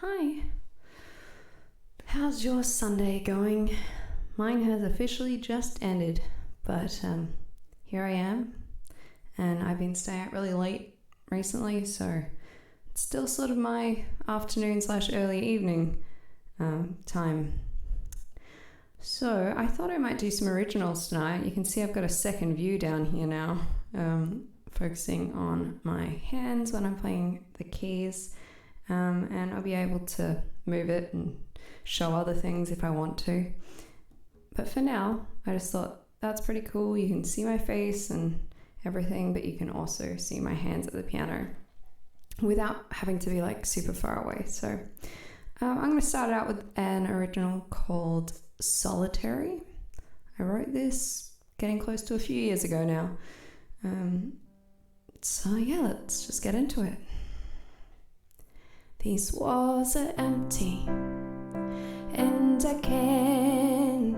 Hi, how's your Sunday going? Mine has officially just ended, but here I am, and I've been staying out really late recently, so it's still sort of my afternoon / early evening time. So I thought I might do some originals tonight. You can see I've got a second view down here now, focusing on my hands when I'm playing the keys. And I'll be able to move it and show other things if I want to. But for now, I just thought that's pretty cool. You can see my face and everything, but you can also see my hands at the piano without having to be like super far away. So I'm going to start out with an original called Solitary. I wrote this getting close to a few years ago now. So yeah, let's just get into it. These walls are empty, and I can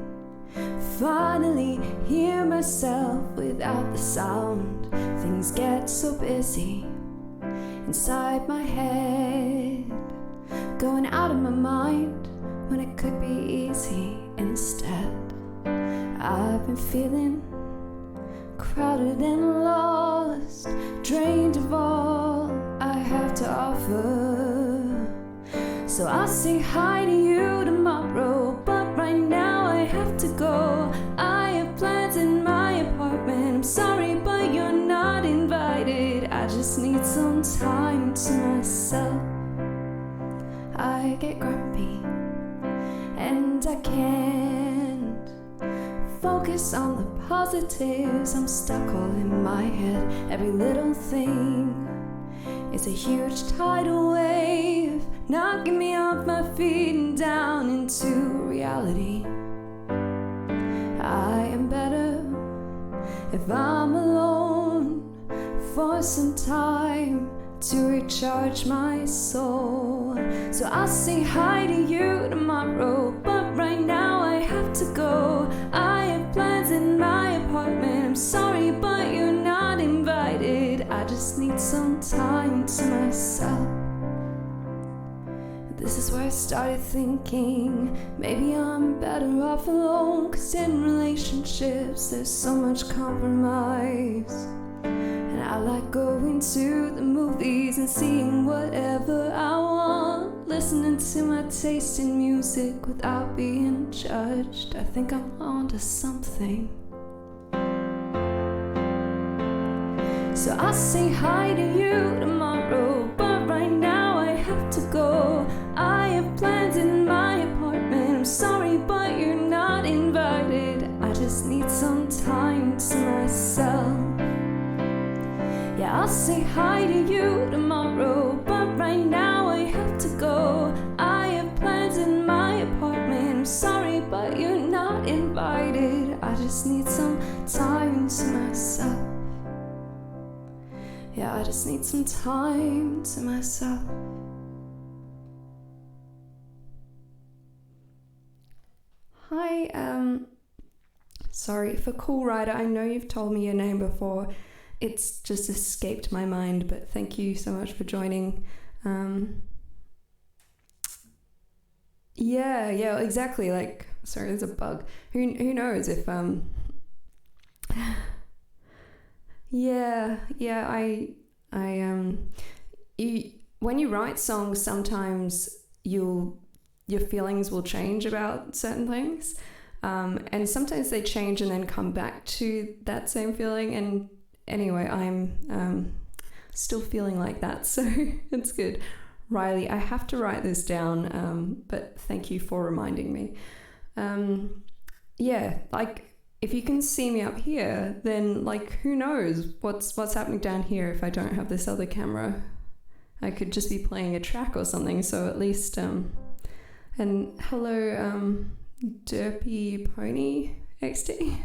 finally hear myself without the sound. Things get so busy inside my head, going out of my mind when it could be easy instead. I've been feeling crowded and lost, drained of all I have to offer. So I'll say hi to you tomorrow, but right now I have to go. I have plans in my apartment. I'm sorry, but you're not invited. I just need some time to myself. I get grumpy and I can't focus on the positives. I'm stuck all in my head. Every little thing is a huge tidal wave, knocking me off my feet and down into reality. I am better if I'm alone for some time to recharge my soul. So I'll say hi to you tomorrow, but right now I have to go. I have plans in my apartment. I'm sorry, but you're not invited. I just need some time to myself. This is where I started thinking maybe I'm better off alone, 'cause in relationships there's so much compromise. And I like going to the movies and seeing whatever I want, listening to my taste in music without being judged. I think I'm onto something. So I'll say hi to you tomorrow, but right now I have to go. I have plans in my apartment. I'm sorry, but you're not invited. I just need some time to myself. Yeah, I'll say hi to you tomorrow, but right now I have to go. I have plans in my apartment. I'm sorry, but you're not invited. I just need some time to myself. Yeah, I just need some time to myself. Hi, sorry, for Cool Rider, I know you've told me your name before. It's just escaped my mind, but thank you so much for joining. Yeah, exactly. Like, sorry, there's a bug. Who knows if Yeah, when you write songs, sometimes your feelings will change about certain things, and sometimes they change and then come back to that same feeling. And anyway, I'm still feeling like that, so it's good. Riley, I have to write this down, but thank you for reminding me. Yeah, like, if you can see me up here, then like, who knows what's happening down here if I don't have this other camera. I could just be playing a track or something, so at least and hello, Derpy Pony XD.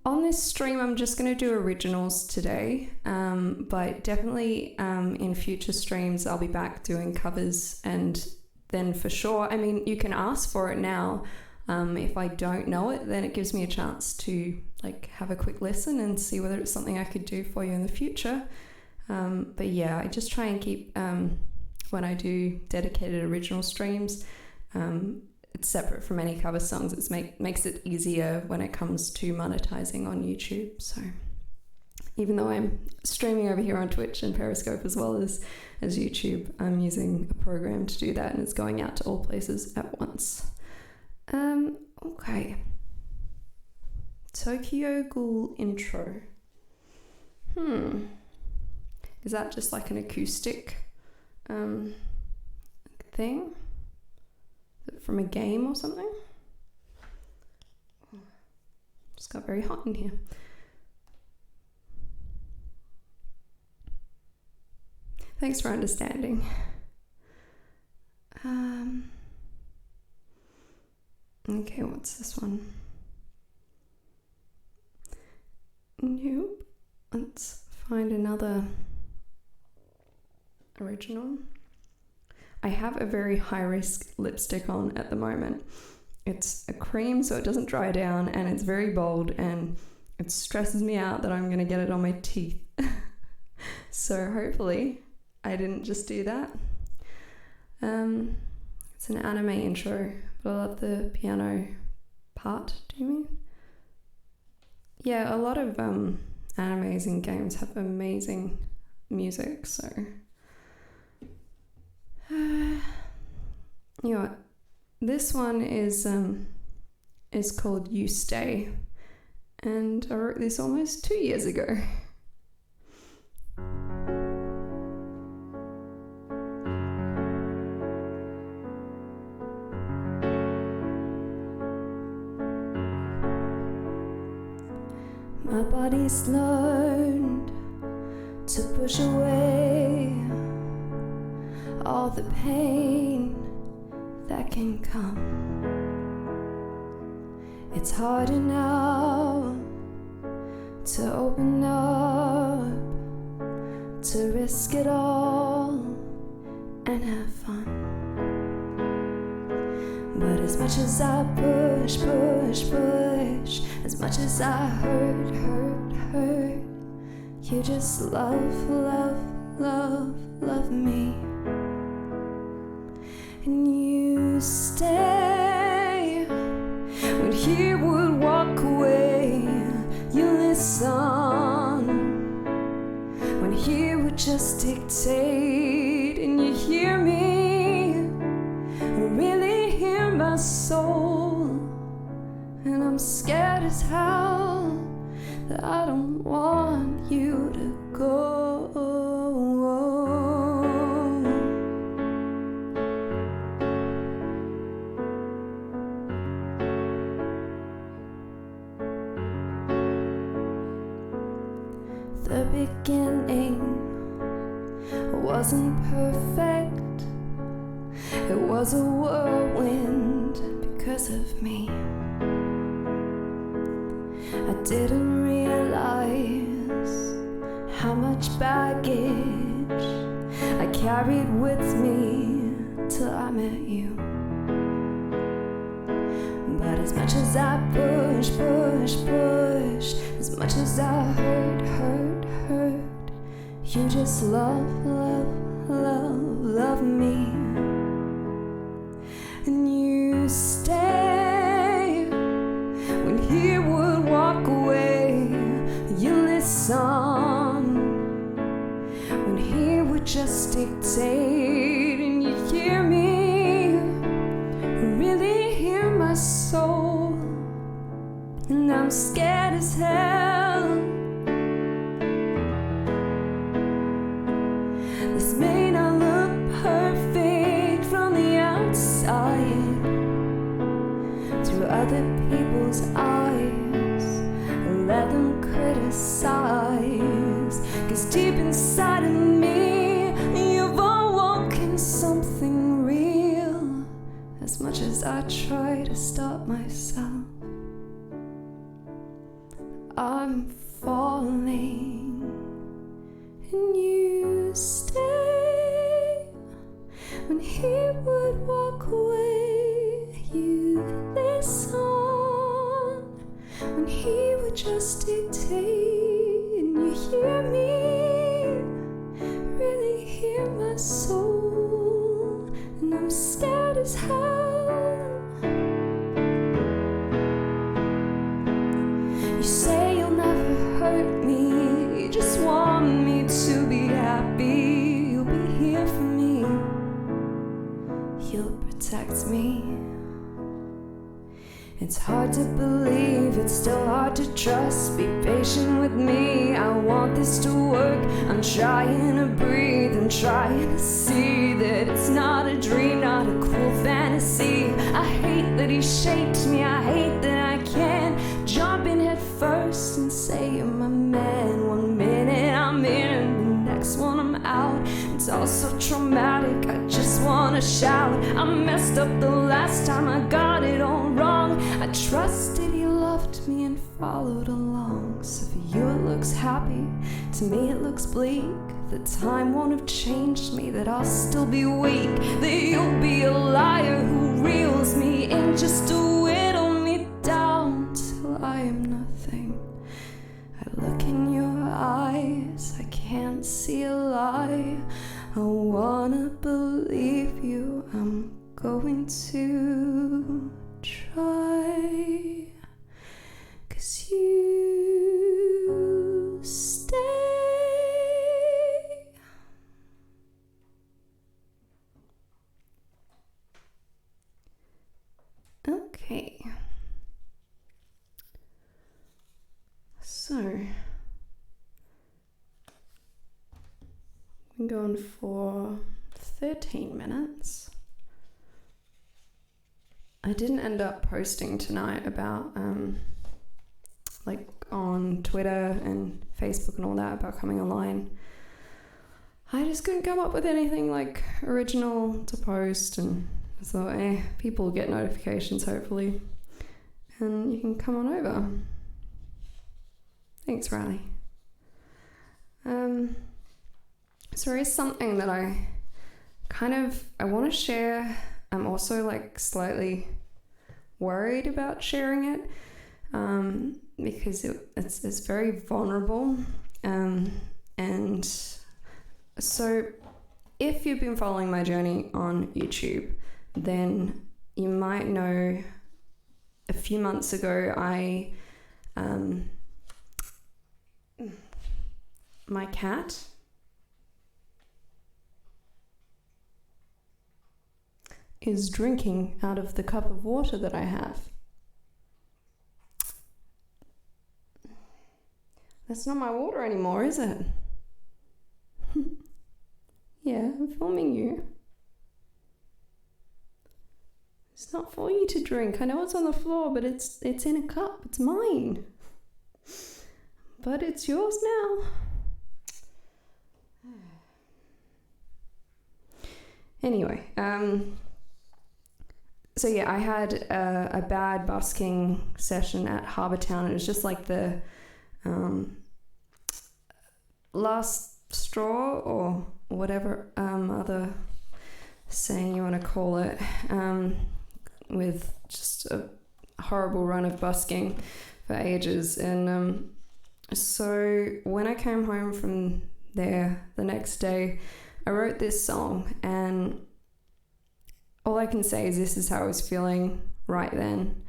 On this stream, I'm just going to do originals today, but definitely in future streams, I'll be back doing covers, and then for sure, I mean, you can ask for it now. If I don't know it, then it gives me a chance to like have a quick listen and see whether it's something I could do for you in the future. But yeah, I just try and keep, when I do dedicated original streams, it's separate from any cover songs. It makes it easier when it comes to monetizing on YouTube. So even though I'm streaming over here on Twitch and Periscope as well as YouTube, I'm using a program to do that, and it's going out to all places at once. Okay. Tokyo Ghoul intro. Is that just like an acoustic thing? Is it from a game or something? Just got very hot in here. Thanks for understanding. Okay, what's this one? Nope. Let's find another original. I have a very high-risk lipstick on at the moment. It's a cream, so it doesn't dry down, and it's very bold, and it stresses me out that I'm going to get it on my teeth. So hopefully I didn't just do that. It's an anime intro, but I love the piano part. Do you mean? Yeah, a lot of animes and games have amazing music, so you know what? This one is called You Stay, and I wrote this almost 2 years ago. My body's learned to push away all the pain that can come. It's harder now to open up, to risk it all and have fun. But as much as I push, as much as I hurt, you just love me. And you stay when he would walk away. You listen when he would just dictate, and you hear me, really hear my soul. And I'm scared as hell that I don't want you to go. The beginning wasn't perfect. It was a whirlwind because of me. I didn't realize how much baggage I carried with me till I met you. But as much as I push, as much as I hurt, you just love me. And you stay when he would walk away. You listen when he would just dictate, and you hear me, really hear my soul. And I'm scared as hell. This may not look perfect from the outside, through other people's eyes. Let them criticize, 'cause deep inside of me, you've awoken something real. As much as I try to stop myself, I'm falling. And you stay when he would walk away. You listen when he would just dictate, and you hear me, It's hard to believe, it's still hard to trust. Be patient with me, I want this to work. I'm trying to breathe, I'm trying to see that it's not a dream, not a cool fantasy. I hate that he shaped me, I hate that I can't jump in head first and say you're my man. 1 minute I'm in, the next one I'm out. It's all so traumatic, I just wanna shout. I messed up the last time, I got it all wrong. I trusted he loved me and followed along. So for you it looks happy, to me it looks bleak. That time won't have changed me, that I'll still be weak. That you'll be a liar who reels me in just to whittle me down till I am nothing. I look in your eyes, I can't see a lie. I wanna believe you, I'm going to try. 'Cause you stay. Okay. So, I'm going for 13 minutes. I didn't end up posting tonight about like on Twitter and Facebook and all that about coming online. I just couldn't come up with anything like original to post, and I thought, people get notifications hopefully, and you can come on over. Thanks, Riley. So there is something that I want to share. I'm also like slightly worried about sharing it because it's very vulnerable. And so if you've been following my journey on YouTube, then you might know a few months ago my cat is drinking out of the cup of water that I have. That's not my water anymore, is it? Yeah, I'm filming you. It's not for you to drink. I know it's on the floor, but it's in a cup. It's mine. But it's yours now. Anyway, so yeah, I had a bad busking session at Harbour Town. It was just like the last straw, or whatever other saying you want to call it, with just a horrible run of busking for ages. And so when I came home from there the next day, I wrote this song, and all I can say is this is how I was feeling right then.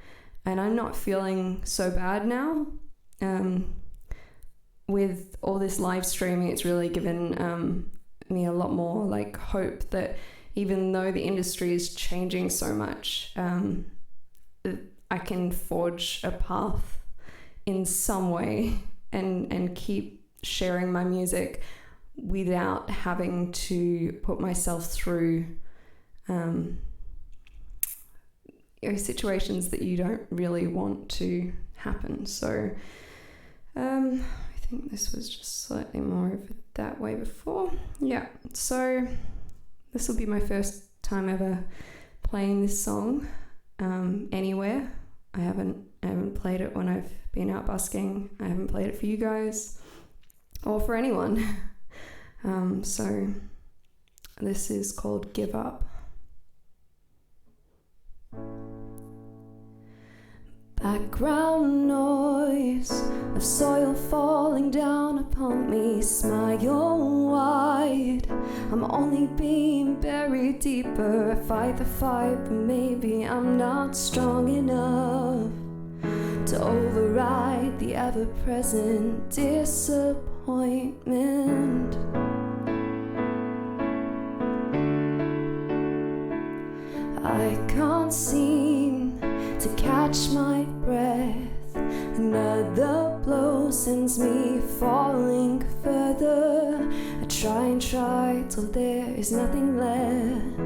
And I'm not feeling so bad now. With all this live streaming, it's really given me a lot more like hope that even though the industry is changing so much, I can forge a path in some way and keep sharing my music without having to put myself through situations that you don't really want to happen. So I think this was just slightly more of that way before. Yeah, so this will be my first time ever playing this song anywhere. I haven't played it when I've been out busking. I haven't played it for you guys or for anyone. So this is called Give Up. Background noise of soil falling down upon me. Smile wide, I'm only being buried deeper. I fight the fight, but maybe I'm not strong enough to override the ever-present disappointment. I can't seem to catch my breath. Another blow sends me falling further. I try till there is nothing left.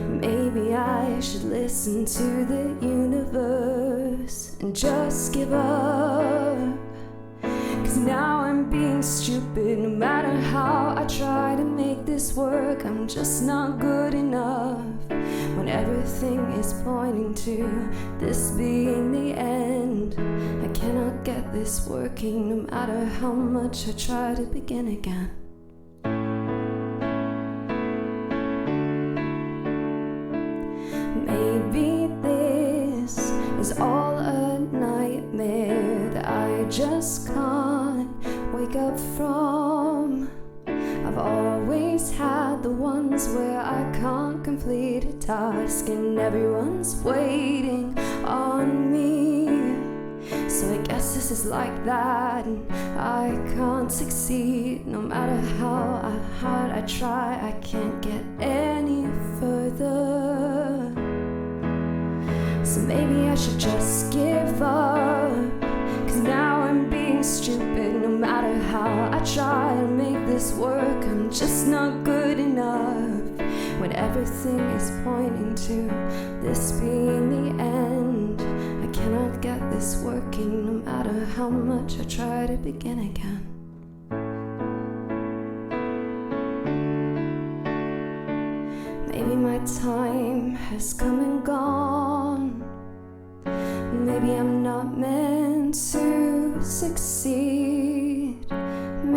Maybe I should listen to the universe and just give up. 'Cause now I'm being stupid. No matter how I try to make this work, I'm just not good enough. When everything is pointing to this being the end, I cannot get this working no matter how much I try to begin again. Maybe this is all a nightmare that I just can't wake up from. I've always had the ones where I can't complete a task and everyone's waiting on me. So I guess this is like that, and I can't succeed. No matter how hard I try, I can't get any further. So maybe I should just give up, 'cause now I'm being stupid. No matter how I try to make this work, I'm just not good enough. When everything is pointing to this being the end, I cannot get this working no matter how much I try to begin again. Maybe my time has come and gone. Maybe I'm not meant to succeed.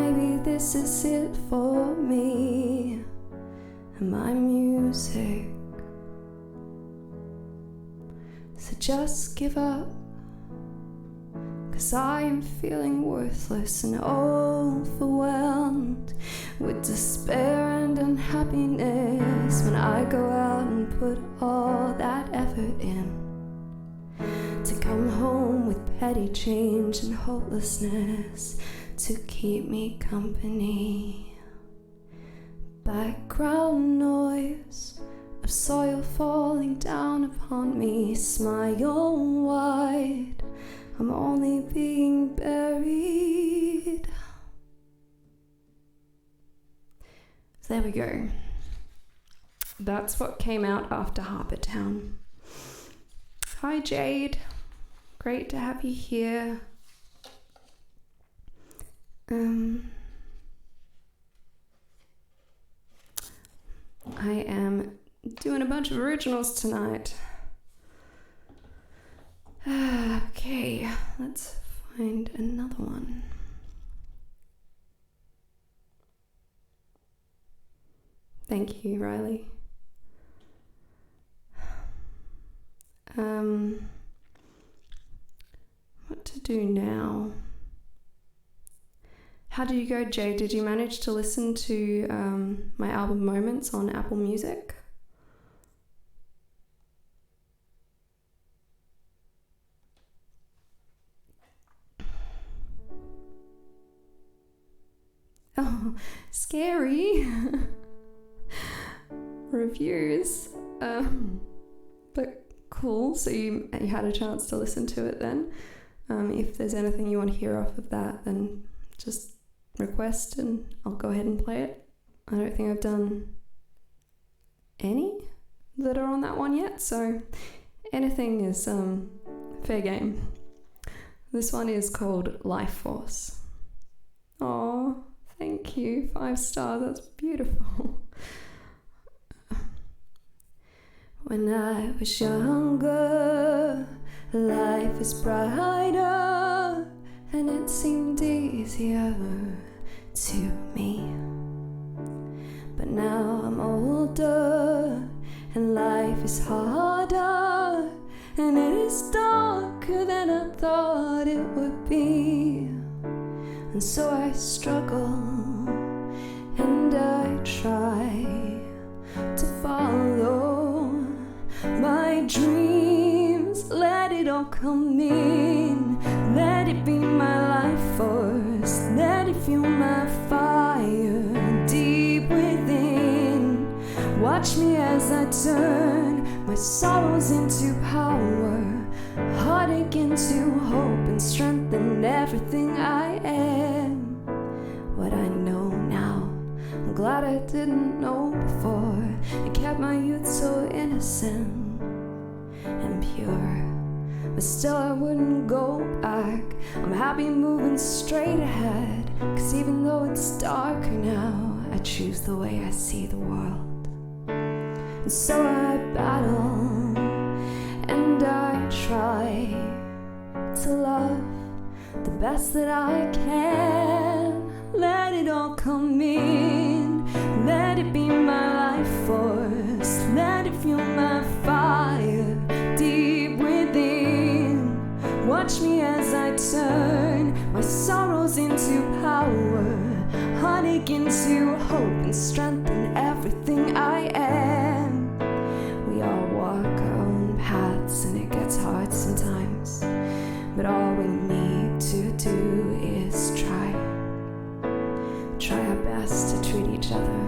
Maybe this is it for me and my music. So just give up, 'cause I am feeling worthless and overwhelmed with despair and unhappiness. When I go out and put all that effort in, to come home with petty change and hopelessness to keep me company. Background noise of soil falling down upon me. Smile wide, I'm only being buried. There we go. That's what came out after Harbour Town. Hi Jade, great to have you here. I am doing a bunch of originals tonight. Okay, let's find another one. Thank you, Riley. What to do now? How did you go, Jay? Did you manage to listen to my album Moments on Apple Music? Oh, scary. Reviews. But cool, so you had a chance to listen to it then. If there's anything you want to hear off of that, then just request and I'll go ahead and play it. I don't think I've done any that are on that one yet, so anything is fair game. This one is called Life Force. Oh, thank you, 5 stars, that's beautiful. When I was younger, life was brighter and it seemed easier to me. But now I'm older and life is harder and it is darker than I thought it would be. And so I struggle and I try to follow my dreams. Let it all come in, let it be my life force, let it fuel my fire deep within. Watch me as I turn my sorrows into power, heartache into hope, and strength in everything I am. What I know now, I'm glad I didn't know before. It kept my youth so innocent and pure, but still I wouldn't go back. I'm happy moving straight ahead, 'cause even though it's darker now, I choose the way I see the world. And so I battle and I try to love the best that I can. Let it all come in, let it be my life force, let it fuel my fire deep within. Watch me as I turn my sorrows into power, heartache into hope, and strength in everything I am. We all walk our own paths and it gets hard sometimes, but all we need to do is try our best to treat each other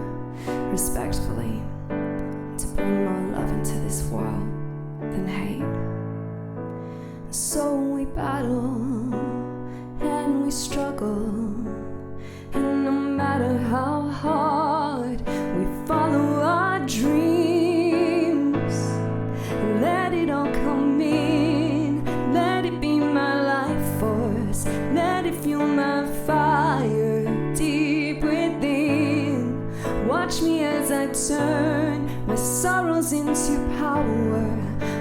respectfully, to bring more love into this world than hate. So we battle and we struggle, and no matter how hard, we follow our dreams. Let it all come in, let it be my life force, let it fuel my fire deep within. Watch me as I turn my sorrows into power,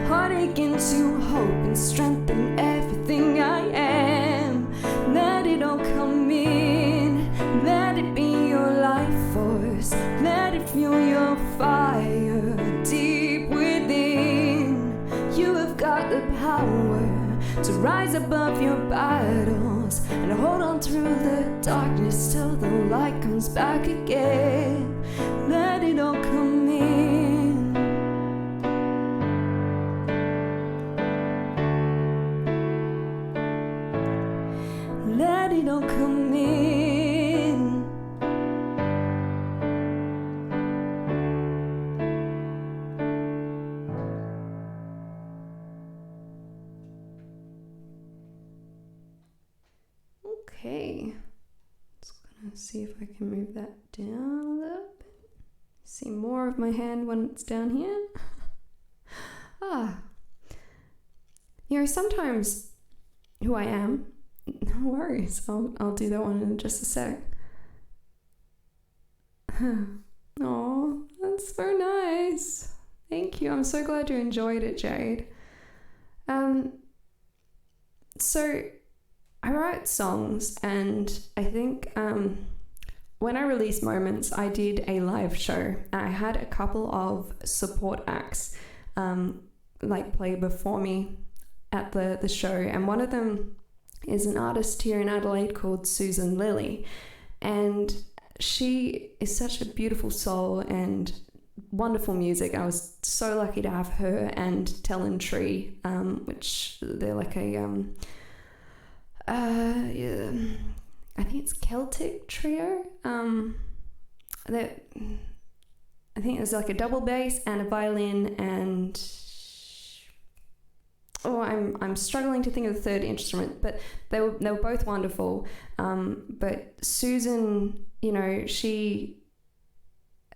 heartache into hope, and strength in everything I am. Let it all come in, let it be your life force, let it fuel your fire deep within. You have got the power to rise above your battles and hold on through the darkness till the light comes back again. Let it all come in. Let it all come in. Okay, just gonna see if I can move that down a little bit. See more of my hand when it's down here. Sometimes who I am. No worries, I'll do that one in just a sec. Oh, that's so nice. Thank you. I'm so glad you enjoyed it, Jade. So I write songs, and I think when I released Moments, I did a live show. I had a couple of support acts play before me at the show, and one of them is an artist here in Adelaide called Susan Lilly, and she is such a beautiful soul and wonderful music. I was so lucky to have her and Tellin Tree, which they're like a I think it's Celtic trio. I think it's like a double bass and a violin, and I'm struggling to think of the third instrument, but they were both wonderful. But Susan, she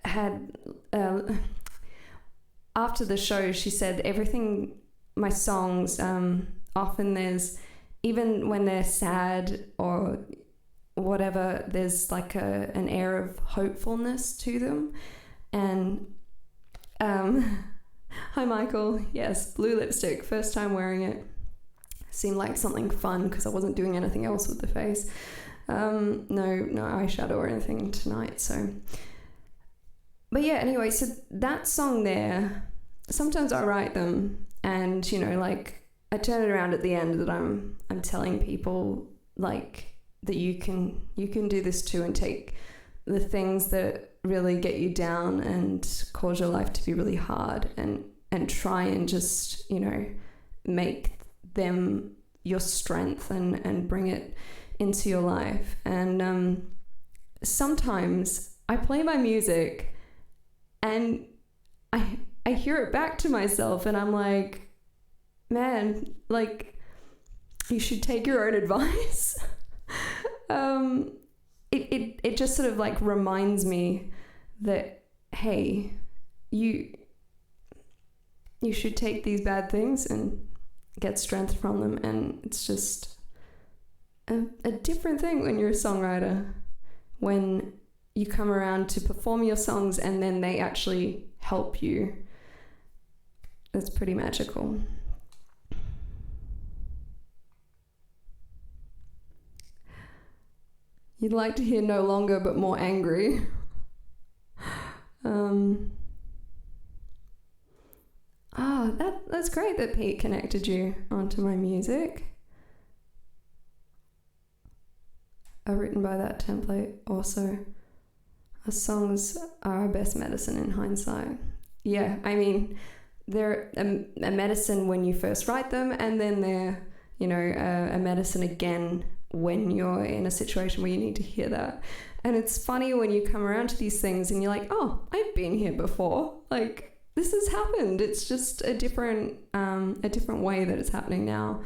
had after the show, she said everything, my songs, often there's, even when they're sad or whatever, there's like an air of hopefulness to them. And hi Michael, yes, blue lipstick, first time wearing it. Seemed like something fun because I wasn't doing anything else with the face. No eyeshadow or anything tonight, so. But yeah, anyway, so that song there, sometimes I write them and, I turn it around at the end that I'm telling people that you can do this too, and take the things that really get you down and cause your life to be really hard and try and just, make them your strength and bring it into your life. And sometimes I play my music and I I hear it back to myself and I'm like, man, like, you should take your own advice. It just sort of like reminds me that, hey, you should take these bad things and get strength from them. And it's just a different thing when you're a songwriter, when you come around to perform your songs and then they actually help you. It's pretty magical. You'd like to hear No Longer But More Angry. That's great that Pete connected you onto my music. Written by that template also. Our songs are our best medicine in hindsight. Yeah, I mean, they're a medicine when you first write them, and then they're, you know, a medicine again when you're in a situation where you need to hear that. And it's funny when you come around to these things and you're like, oh, I've been here before. Like, this has happened. It's just a different way that it's happening now.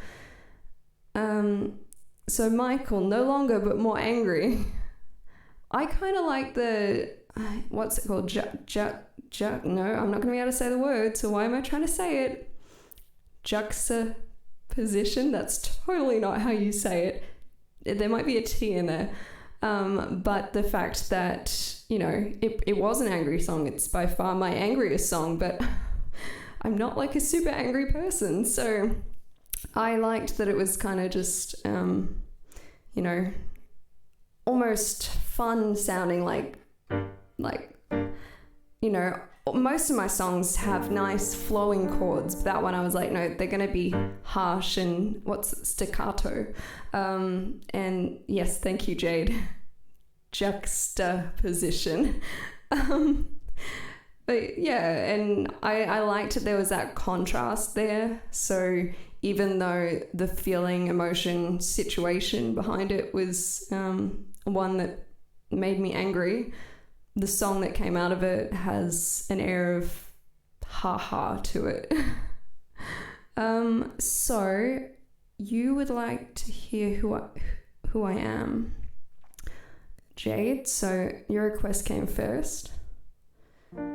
So Michael, No Longer But More Angry. I kind of like the, what's it called? No, I'm not going to be able to say the word, so why am I trying to say it? Juxtaposition? That's totally not how you say it. There might be a T in there. But the fact that, you know, it was an angry song. It's by far my angriest song, but I'm not like a super angry person. So I liked that it was kind of just, you know, almost fun sounding, like, you know, most of my songs have nice flowing chords, but that one I was like, no, they're going to be harsh and staccato. And yes, thank you, Jade. Juxtaposition. But yeah, and I liked that there was that contrast there. So even though the feeling, emotion, situation behind it was one that made me angry, the song that came out of it has an air of ha-ha to it. So you would like to hear who I am, Jade. So your request came first. It's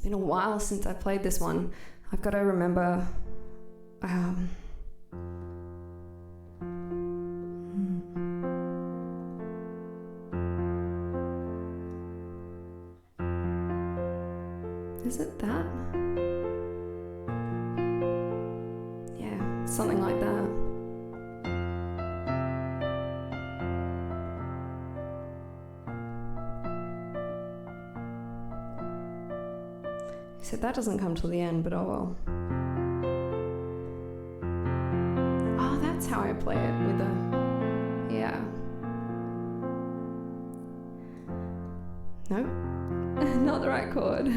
been a while since I played this one. I've got to remember. Is it that? Yeah, something like that. So that doesn't come till the end, but oh well. Oh, that's how I play it with the... Yeah. Nope. Not the right chord.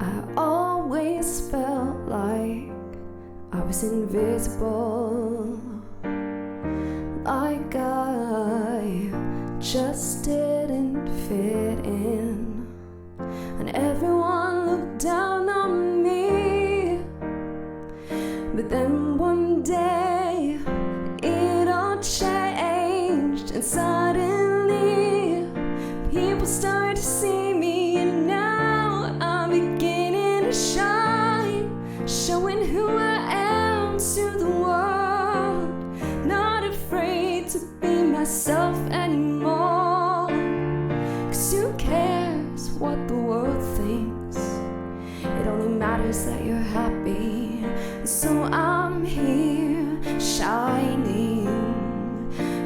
I always felt like I was invisible, like I just didn't fit in, and everyone looked down on me. But then one day it all changed, and suddenly people started to see me, and now I'm beginning to shine, showing who I am to the world, not afraid to be myself anymore. 'Cause who cares what the world thinks? It only matters that you're happy. So I'm here shining,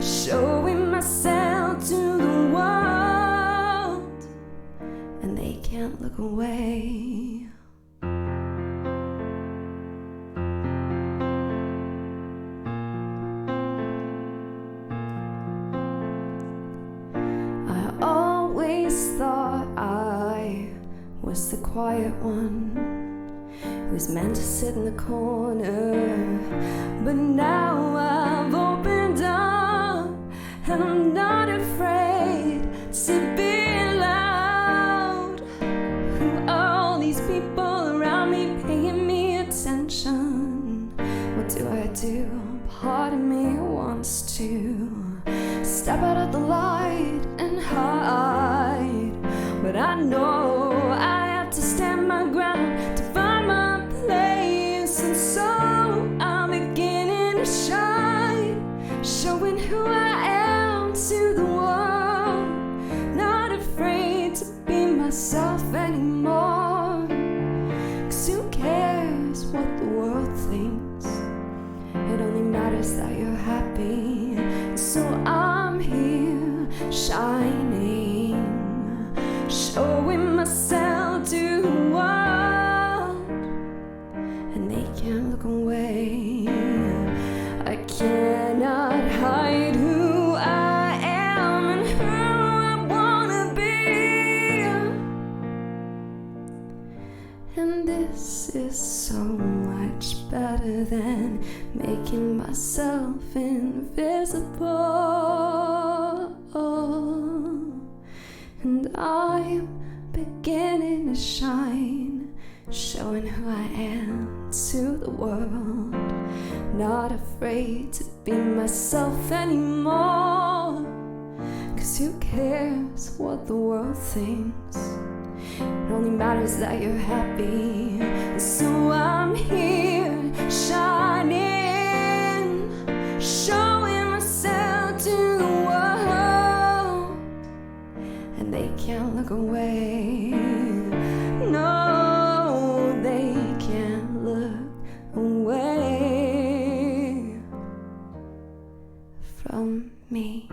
showing myself to the world, and they can't look away. I always thought I was the quiet one who's meant to sit in the corner, but now I've opened up and I'm not afraid to be loud. Who are all these people around me paying me attention? What do I do? Part of me wants to step out of the light and hide, but I know I have to stand my ground to find my place. And so I'm beginning to shine, showing who I am to the world, not afraid to be myself anymore. 'Cause who cares what the world thinks? It only matters that you're happy. So I'm here shining, showing myself to the world, and they can't look away. I cannot hide who I am and who I wanna be. And this is so much better than making myself invisible. And I'm beginning to shine, showing who I am to the world, not afraid to be myself anymore. 'Cause who cares what the world thinks? It only matters that you're happy. So I'm here shining, showing myself to the world, and they can't look away. No, they can't look away from me.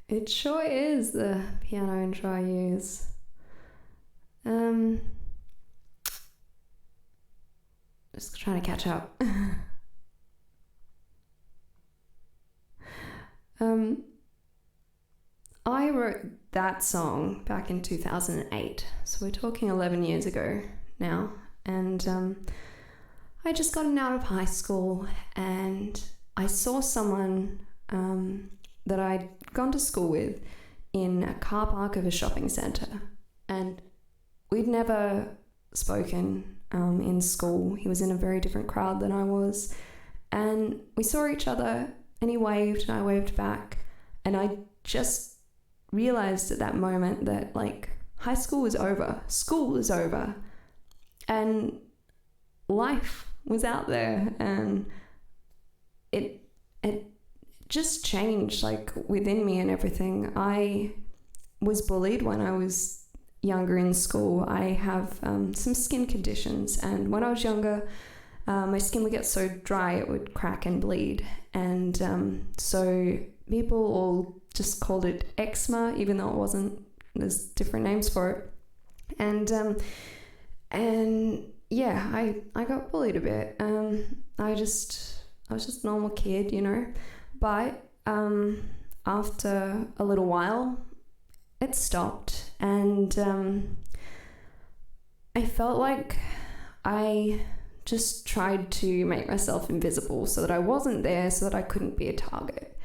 It sure is the piano intro I use. Just trying to catch up. I wrote that song back in 2008, so we're talking 11 years ago now, and I just gotten out of high school, and I saw someone that I'd gone to school with in a car park of a shopping centre, and we'd never spoken in school. He was in a very different crowd than I was, and we saw each other, and he waved and I waved back, and I just realized at that moment that like high school was over, school was over, and life was out there, and it just changed like within me and everything. I was bullied when I was younger in school. I have some skin conditions, and when I was younger, my skin would get so dry it would crack and bleed, and so people all just called it eczema, even though it wasn't. There's different names for it, and yeah, I got bullied a bit. I was just a normal kid, you know. But after a little while, it stopped, and I felt like I just tried to make myself invisible so that I wasn't there, so that I couldn't be a target.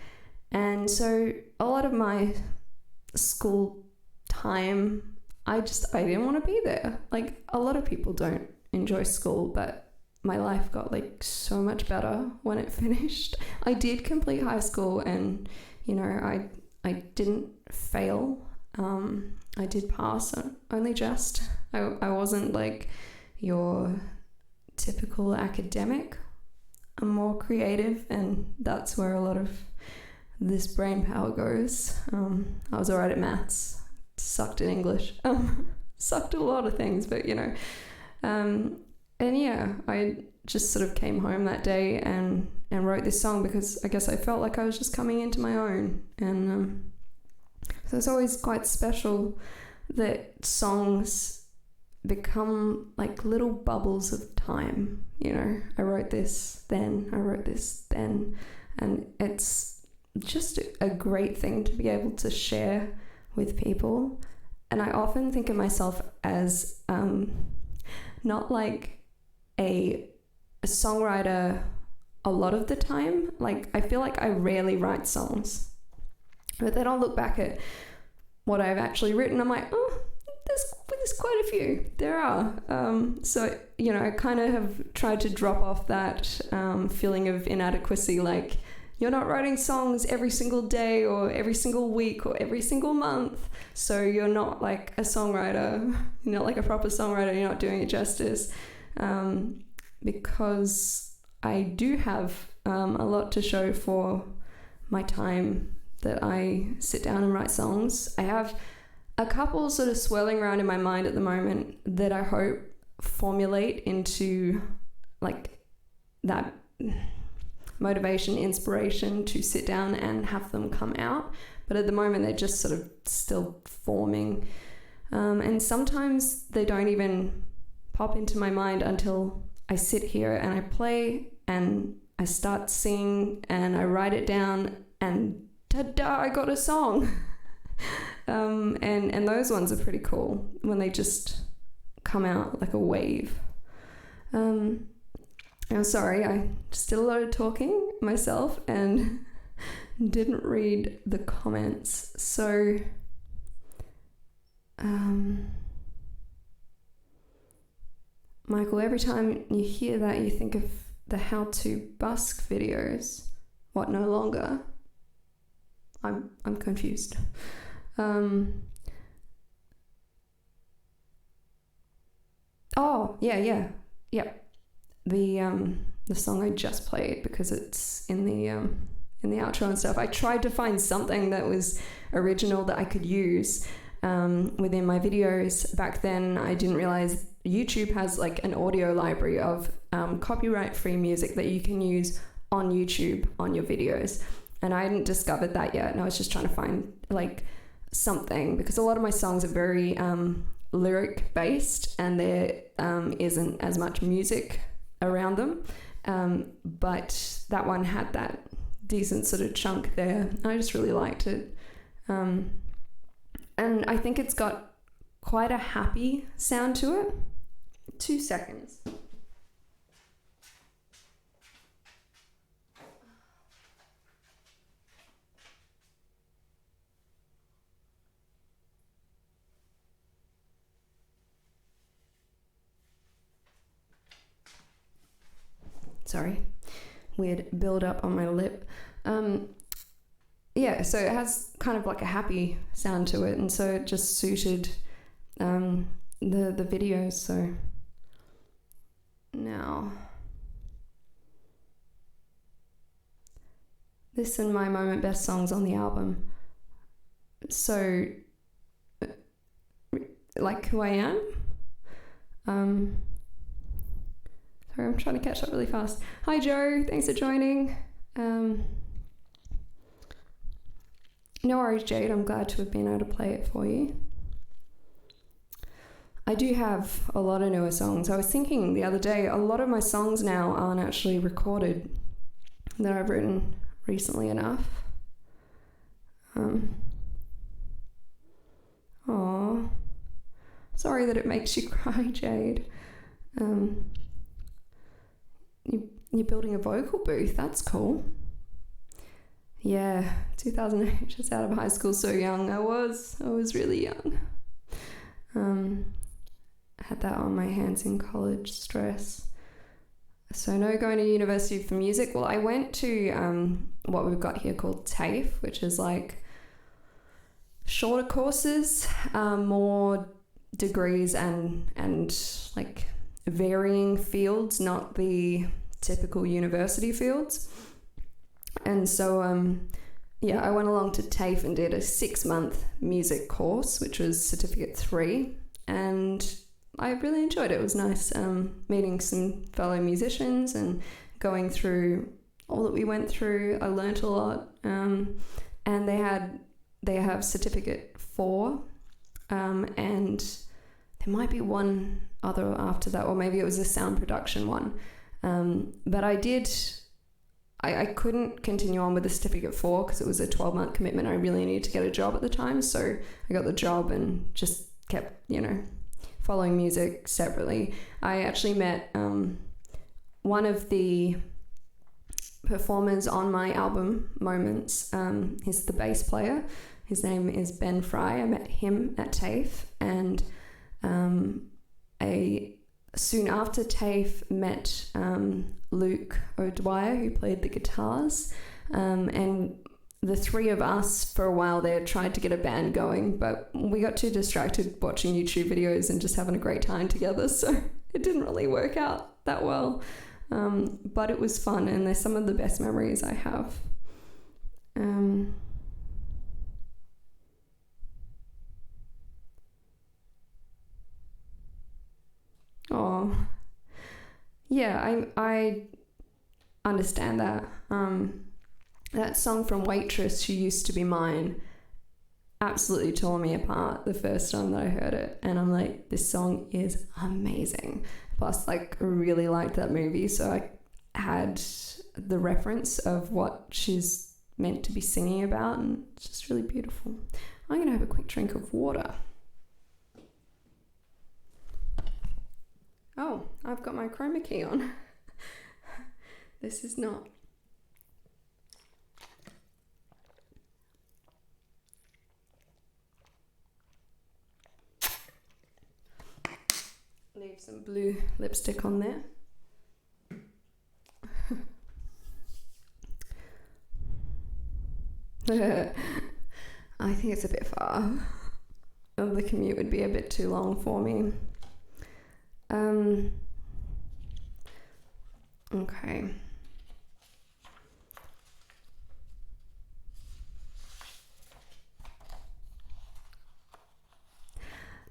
And so a lot of my school time, I didn't want to be there. Like, a lot of people don't enjoy school, but my life got like so much better when it finished. I did complete high school, and you know, I didn't fail. I did pass, only just. I wasn't like your typical academic. I'm more creative, and that's where a lot of this brain power goes. I was alright at maths, sucked at English, sucked at a lot of things, but you know. And yeah, I just sort of came home that day and wrote this song because I guess I felt like I was just coming into my own. And so it's always quite special that songs become like little bubbles of time. You know, I wrote this then, I wrote this then, and it's just a great thing to be able to share with people. And I often think of myself as not like a songwriter a lot of the time. Like, I feel like I rarely write songs, but then I'll look back at what I've actually written. I'm like, oh, there's quite a few. There are. So, you know, I kind of have tried to drop off that feeling of inadequacy. Like, you're not writing songs every single day or every single week or every single month. So you're not like a songwriter. You're not like a proper songwriter. You're not doing it justice. Because I do have a lot to show for my time that I sit down and write songs. I have a couple sort of swirling around in my mind at the moment that I hope formulate into like that motivation, inspiration to sit down and have them come out. But at the moment, they're just sort of still forming. And sometimes they don't even pop into my mind until I sit here and I play and I start singing and I write it down and ta-da, I got a song. And those ones are pretty cool when they just come out like a wave. I'm sorry, I just did a lot of talking myself and didn't read the comments. So, Michael, every time you hear that, you think of the How to Busk videos. What, no longer? I'm confused. Oh, yeah. The song I just played, because it's in the outro and stuff. I tried to find something that was original that I could use within my videos. Back then, I didn't realize YouTube has like an audio library of copyright-free music that you can use on YouTube on your videos. And I hadn't discovered that yet. And I was just trying to find like something, because a lot of my songs are very lyric based and there isn't as much music around them. But that one had that decent sort of chunk there. I just really liked it. And I think it's got quite a happy sound to it. 2 seconds. Sorry, weird build up on my lip. Yeah, so it has kind of like a happy sound to it, and so it just suited the videos. So now this and My Moment Best songs on the album. So like Who I Am. Sorry, I'm trying to catch up really fast. Hi Joe, thanks for joining. No worries, Jade, I'm glad to have been able to play it for you. I do have a lot of newer songs. I was thinking the other day, a lot of my songs now aren't actually recorded, that I've written recently enough. Aw, sorry that it makes you cry, Jade. You're building a vocal booth, that's cool. Yeah, 2008, just out of high school, so young. I was really young. I had that on my hands in college, stress. So no going to university for music. Well, I went to what we've got here called TAFE, which is like shorter courses, more degrees and like varying fields, not the typical university fields. And so I went along to TAFE and did a 6-month music course, which was certificate 3, and I really enjoyed it. It was nice meeting some fellow musicians and going through all that we went through. I learnt a lot, and they have certificate 4, and there might be one other after that, or maybe it was a sound production one. But I couldn't continue on with the certificate 4 because it was a 12-month commitment. I really needed to get a job at the time, so I got the job and just kept, following music separately. I actually met one of the performers on my album Moments. He's the bass player. His name is Ben Fry. I met him at TAFE, and soon after TAFE met Luke O'Dwyer, who played the guitars, and the 3 of us for a while there tried to get a band going, but we got too distracted watching YouTube videos and just having a great time together, so it didn't really work out that well. But it was fun, and they're some of the best memories I have. Oh, yeah, I understand that. That song from Waitress, She Used to Be Mine, absolutely tore me apart the first time that I heard it. And I'm like, this song is amazing. Plus, I really liked that movie, so I had the reference of what she's meant to be singing about, and it's just really beautiful. I'm going to have a quick drink of water. Oh, I've got my chroma key on. This is not. Leave some blue lipstick on there. I think it's a bit far. The commute would be a bit too long for me. Okay.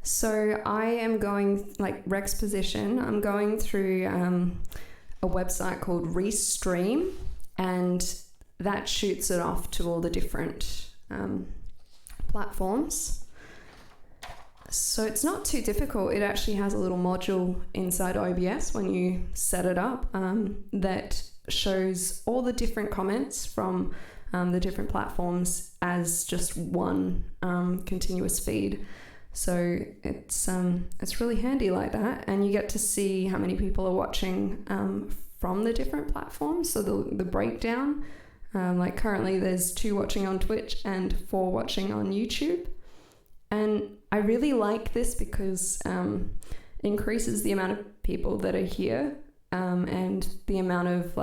So I am going, Rex Position, I'm going through a website called Restream, and that shoots it off to all the different platforms. So it's not too difficult. It actually has a little module inside OBS when you set it up that shows all the different comments from the different platforms as just one continuous feed. So it's really handy like that, and you get to see how many people are watching from the different platforms. So the breakdown, currently there's 2 watching on Twitch and 4 watching on YouTube. And I really like this because it increases the amount of people that are here and the amount of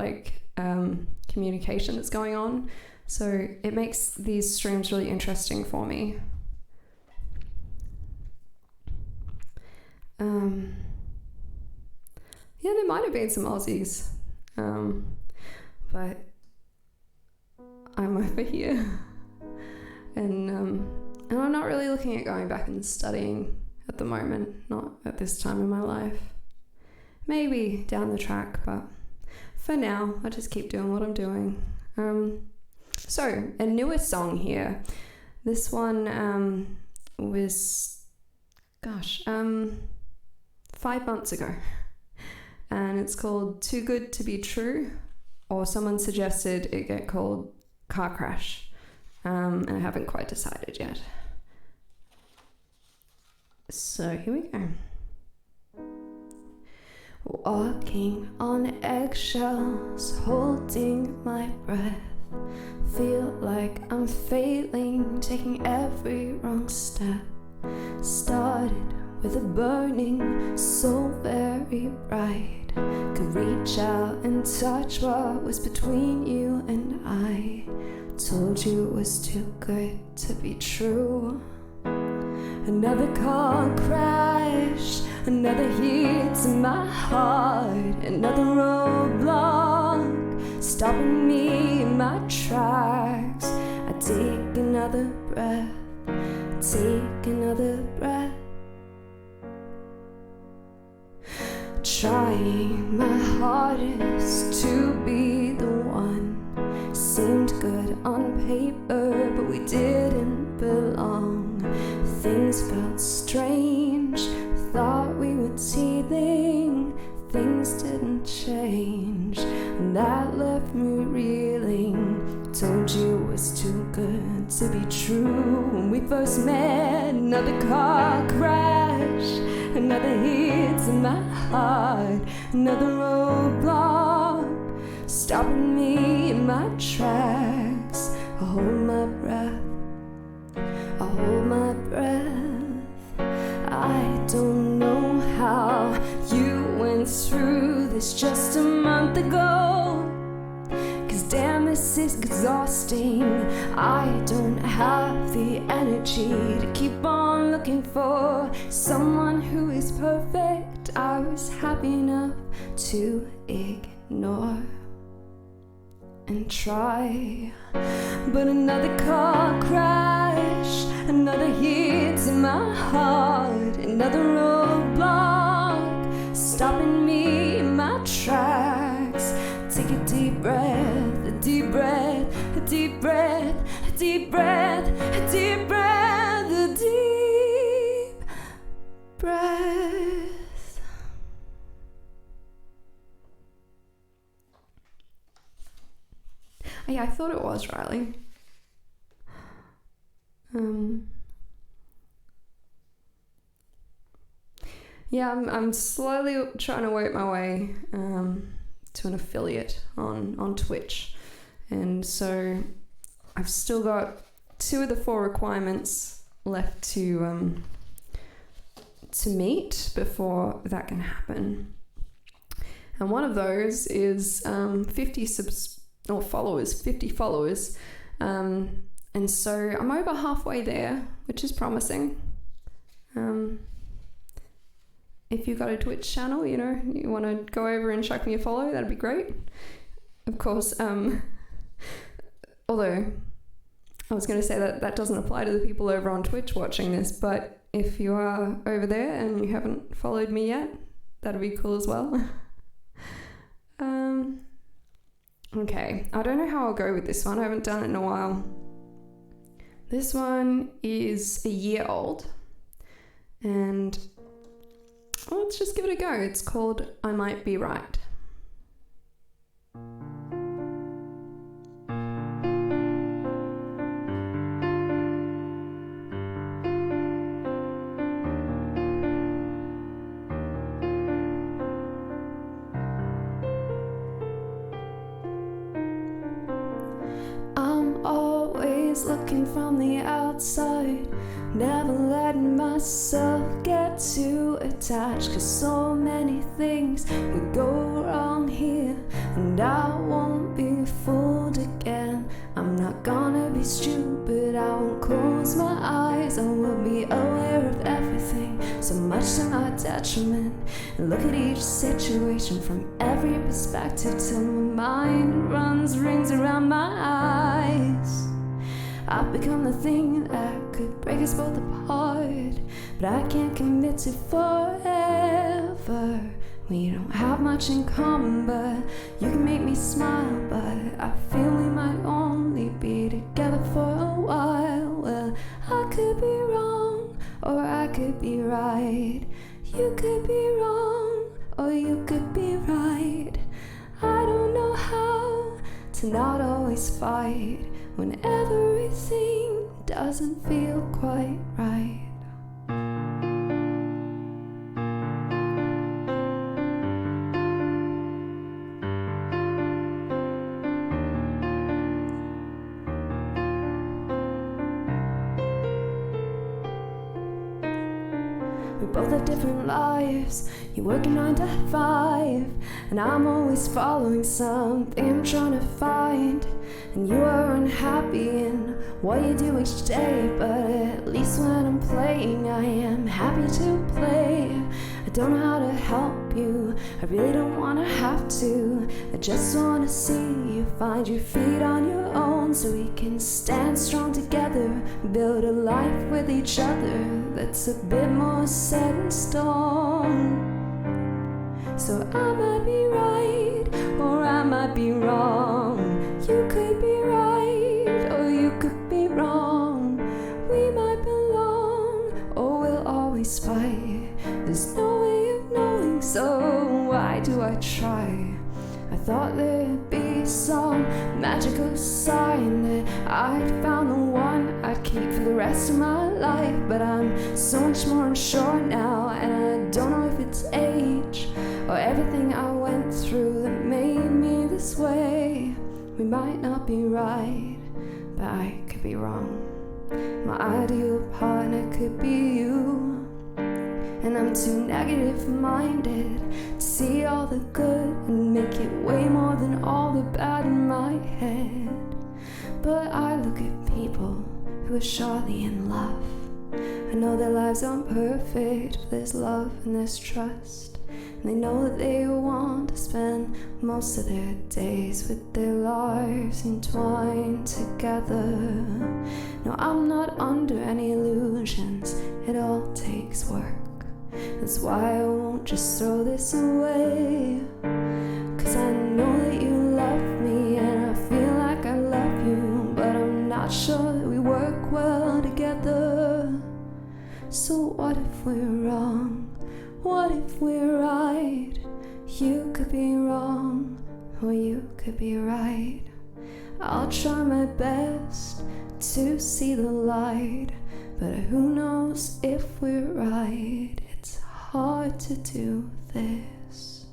communication that's going on. So it makes these streams really interesting for me. Yeah, there might have been some Aussies, but I'm over here, and I'm not really looking at going back and studying at the moment, not at this time in my life. Maybe down the track, but for now, I'll just keep doing what I'm doing. So, a newer song here. This one was, 5 months ago. And it's called Too Good to Be True, or someone suggested it get called Car Crash. And I haven't quite decided yet. So here we go. Walking on eggshells, holding my breath. Feel like I'm failing, taking every wrong step. Started with a burning soul very bright. Could reach out and touch what was between you and I. Told you it was too good to be true. Another car crash, another hit to my heart, another roadblock, stopping me in my tracks. I take another breath, take another breath. Trying my hardest to be the one. Seemed good on paper, but we didn't belong. Things felt strange, thought we were teething. Things didn't change, and that left me reeling. Told you it was too good to be true when we first met. Another car crash, another hit to my heart, another roadblock stopping me in my tracks. I hold my breath, I hold my breath. I don't know how you went through this just a month ago, 'cause damn, this is exhausting. I don't have the energy to keep on looking for someone who is perfect. I was happy enough to ignore and try, but another car crash, another hit in my heart, another roadblock stopping me in my tracks. Take a deep breath, a deep breath, a deep breath, a deep breath, a deep breath, a deep breath. Oh, yeah, I thought it was Riley. Yeah, I'm slowly trying to work my way to an affiliate on Twitch, and so I've still got 2 of the 4 requirements left to meet before that can happen. And one of those is 50 followers, and so I'm over halfway there, which is promising. If you've got a Twitch channel, you know, you want to go over and chuck me a follow, that'd be great. Of course, although I was going to say that doesn't apply to the people over on Twitch watching this, but if you are over there and you haven't followed me yet, that'd be cool as well. Okay, I don't know how I'll go with this one. I haven't done it in a while. This one is a year old, and let's just give it a go. It's called I Might Be Right. I'm always looking from the outside, never letting myself get too attached, 'cause so many things could go wrong here, and I won't be fooled again. I'm not gonna be stupid, I won't close my eyes, I will be aware of everything, so much to my detriment, and look at each situation from every perspective till my mind runs rings around my eyes. I've become the thing that could break us both apart, but I can't commit to forever. We don't have much in common, but you can make me smile, but I feel we might only be together for a while. Well, I could be wrong, or I could be right. You could be wrong, or you could be right. I don't know how to not always fight when everything doesn't feel quite right. We both have different lives. You work a 9 to 5, and I'm always following something I'm trying to find. And you are unhappy in what you do each day, but at least when I'm playing, I am happy to play. I don't know how to help you, I really don't want to have to. I just want to see you find your feet on your own, so we can stand strong together, build a life with each other that's a bit more set in stone. So I might be right, or I might be wrong. You could be right, or you could be wrong. We might belong, or we'll always fight. There's no way of knowing, so why do I try? I thought there'd be some magical sign that I'd found the one I'd keep for the rest of my life. But I'm so much more unsure now, and I don't know if it's age or everything I went through that made me this way. We might not be right, but I could be wrong. My ideal partner could be you, and I'm too negative-minded to see all the good and make it way more than all the bad in my head. But I look at people who are surely in love. I know their lives aren't perfect, but there's love and there's trust. And they know that they want to spend most of their days with their lives entwined together. No, I'm not under any illusions, it all takes work. That's why I won't just throw this away. 'Cause I know that you love me, and I feel like I love you, but I'm not sure that we work well together. So what if we're wrong? What if we're right? You could be wrong, or you could be right. I'll try my best to see the light, but who knows if we're right? It's hard to do this.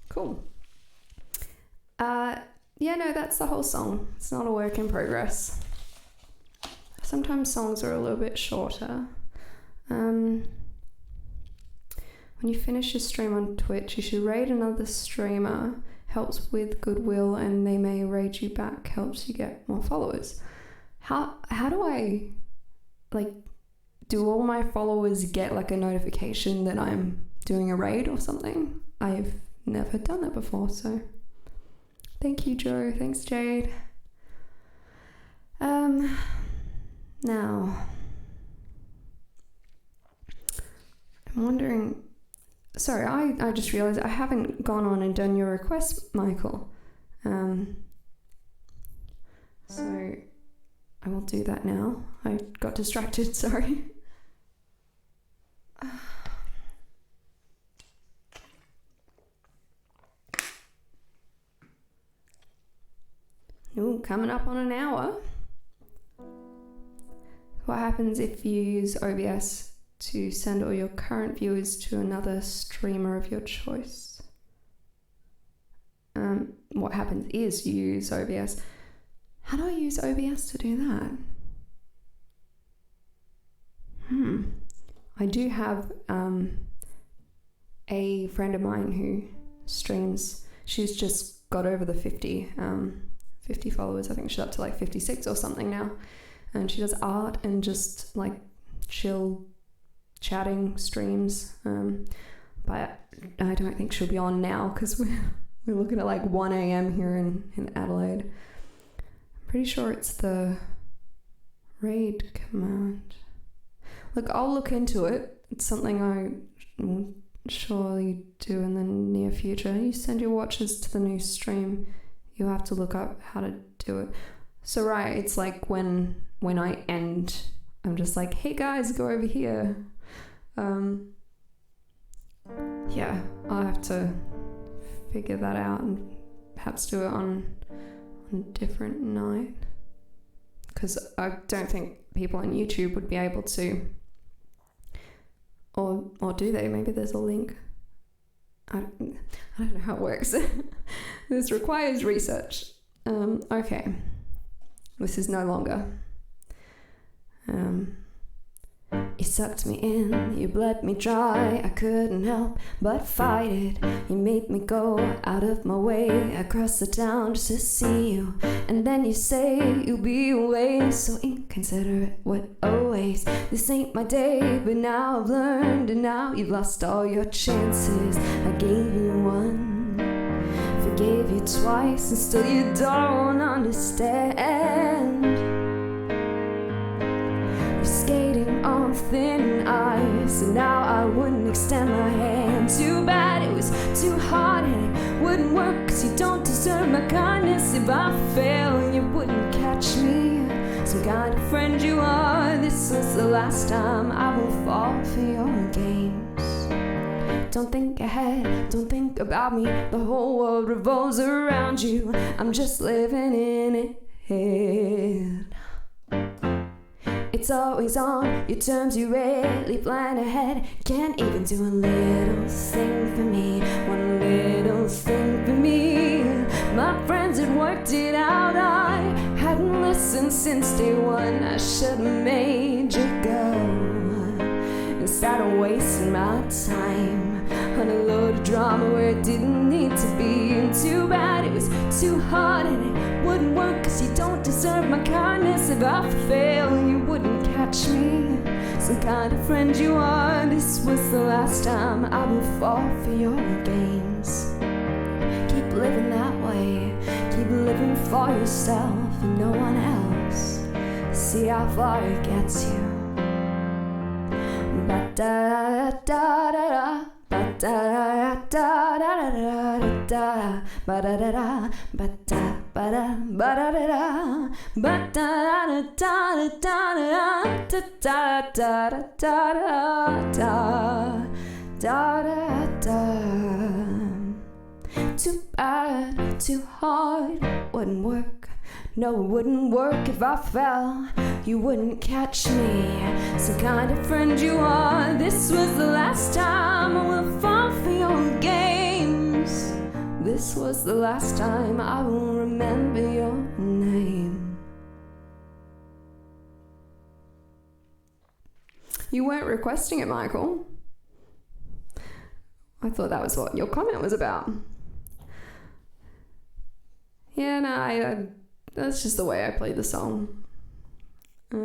Cool. Yeah, no, that's the whole song. It's not a work in progress. Sometimes songs are a little bit shorter. When you finish your stream on Twitch, you should raid another streamer. Helps with goodwill, and they may raid you back. Helps you get more followers. How do I, like, do all my followers get like a notification that I'm doing a raid or something? I've never done that before, so thank you, Joe. Thanks, Jade. Now I'm wondering. Sorry, I just realised I haven't gone on and done your request, Michael. So I will do that now. I got distracted, sorry. Ooh, coming up on an hour. What happens if you use OBS to send all your current viewers to another streamer of your choice? What happens is you use OBS. How do I use OBS to do that? I do have a friend of mine who streams. She's just got over the 50 followers. I think she's up to like 56 or something now. And she does art and just like chill chatting streams. But I don't think she'll be on now because we're looking at like 1 a.m. here in Adelaide. I'm pretty sure it's the raid command. Look, I'll look into it. It's something I will surely do in the near future. You send your watchers to the new stream, you have to look up how to do it. So right, it's like when I end, I'm just like, hey guys, go over here. Yeah, I'll have to figure that out and perhaps do it on a different night, because I don't think people on YouTube would be able to, or do they? Maybe there's a link. I don't know how it works. This requires research. Okay, this is no longer. You sucked me in, you bled me dry. I couldn't help but fight it. You made me go out of my way across the town just to see you. And then you say you'll be away, so inconsiderate, what a waste. This ain't my day, but now I've learned, and now you've lost all your chances. I gave you one. gave you twice and still you don't understand. You're skating on thin ice, and now I wouldn't extend my hand. Too bad it was too hard and it wouldn't work, 'cause you don't deserve my kindness. If I fail, you wouldn't catch me. Some kind of friend you are. This was the last time I will fall for your games. Don't think ahead, don't think about me. The whole world revolves around you. I'm just living in it. It's always on your terms, you rarely plan ahead. Can't even do a little thing for me. One little thing for me. My friends had worked it out. I hadn't listened since day one. I should've made you go instead of wasting my time on a load of drama where it didn't need to be. And too bad it was too hard and it wouldn't work, 'cause you don't deserve my kindness. If I fail, you wouldn't catch me. Some kind of friend you are. This was the last time I will fall for your games. Keep living that way. Keep living for yourself and no one else. See how far it gets you. Ba-da-da-da-da-da. Ba-da-da-da-da-da-da-da. Ba-da-da-da. Ba-da, ba-da, ba-da-da-da. Ba-da-da-da-da-da-da-da-da-da-da-da-da. Too bad, too hard, wouldn't work. No, it wouldn't work. If I fell, you wouldn't catch me. Some kind of friend you are. This was the last time I will fall for your games. This was the last time I will remember your name. You weren't requesting it, Michael. I thought that was what your comment was about. Yeah, no, I that's just the way I play the song. I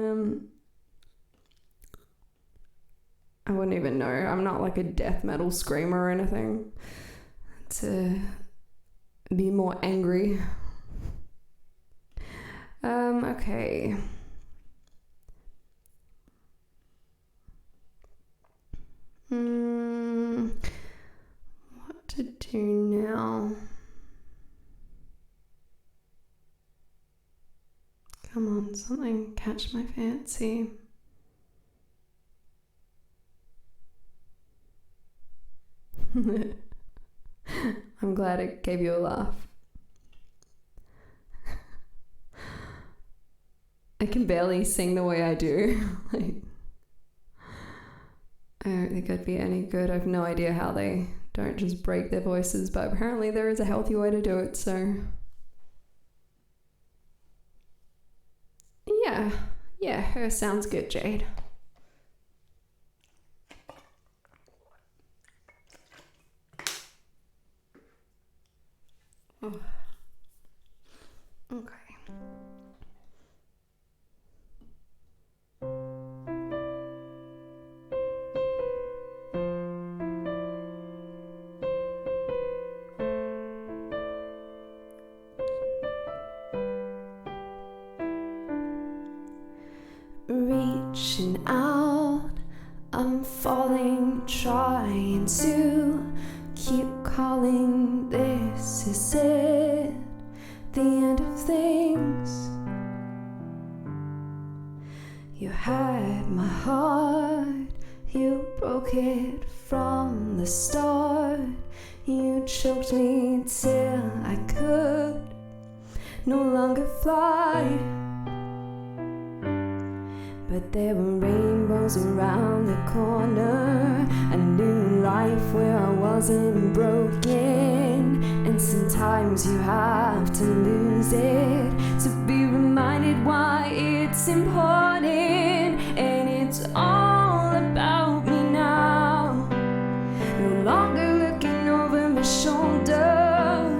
wouldn't even know. I'm not like a death metal screamer or anything to be more angry. Okay. What to do now? Come on, something catch my fancy. I'm glad it gave you a laugh. I can barely sing the way I do. Like, I don't think I'd be any good. I have no idea how they don't just break their voices, but apparently there is a healthy way to do it, so... Yeah, her sounds good, Jade. Oh. Okay. Reaching out, I'm falling, trying to keep calling. This is it, the end of things. You had my heart, you broke it from the start. You choked me till I could no longer fly. But there were rainbows around the corner, a new life where I wasn't broken. And sometimes you have to lose it to be reminded why it's important. And it's all about me now, no longer looking over my shoulder.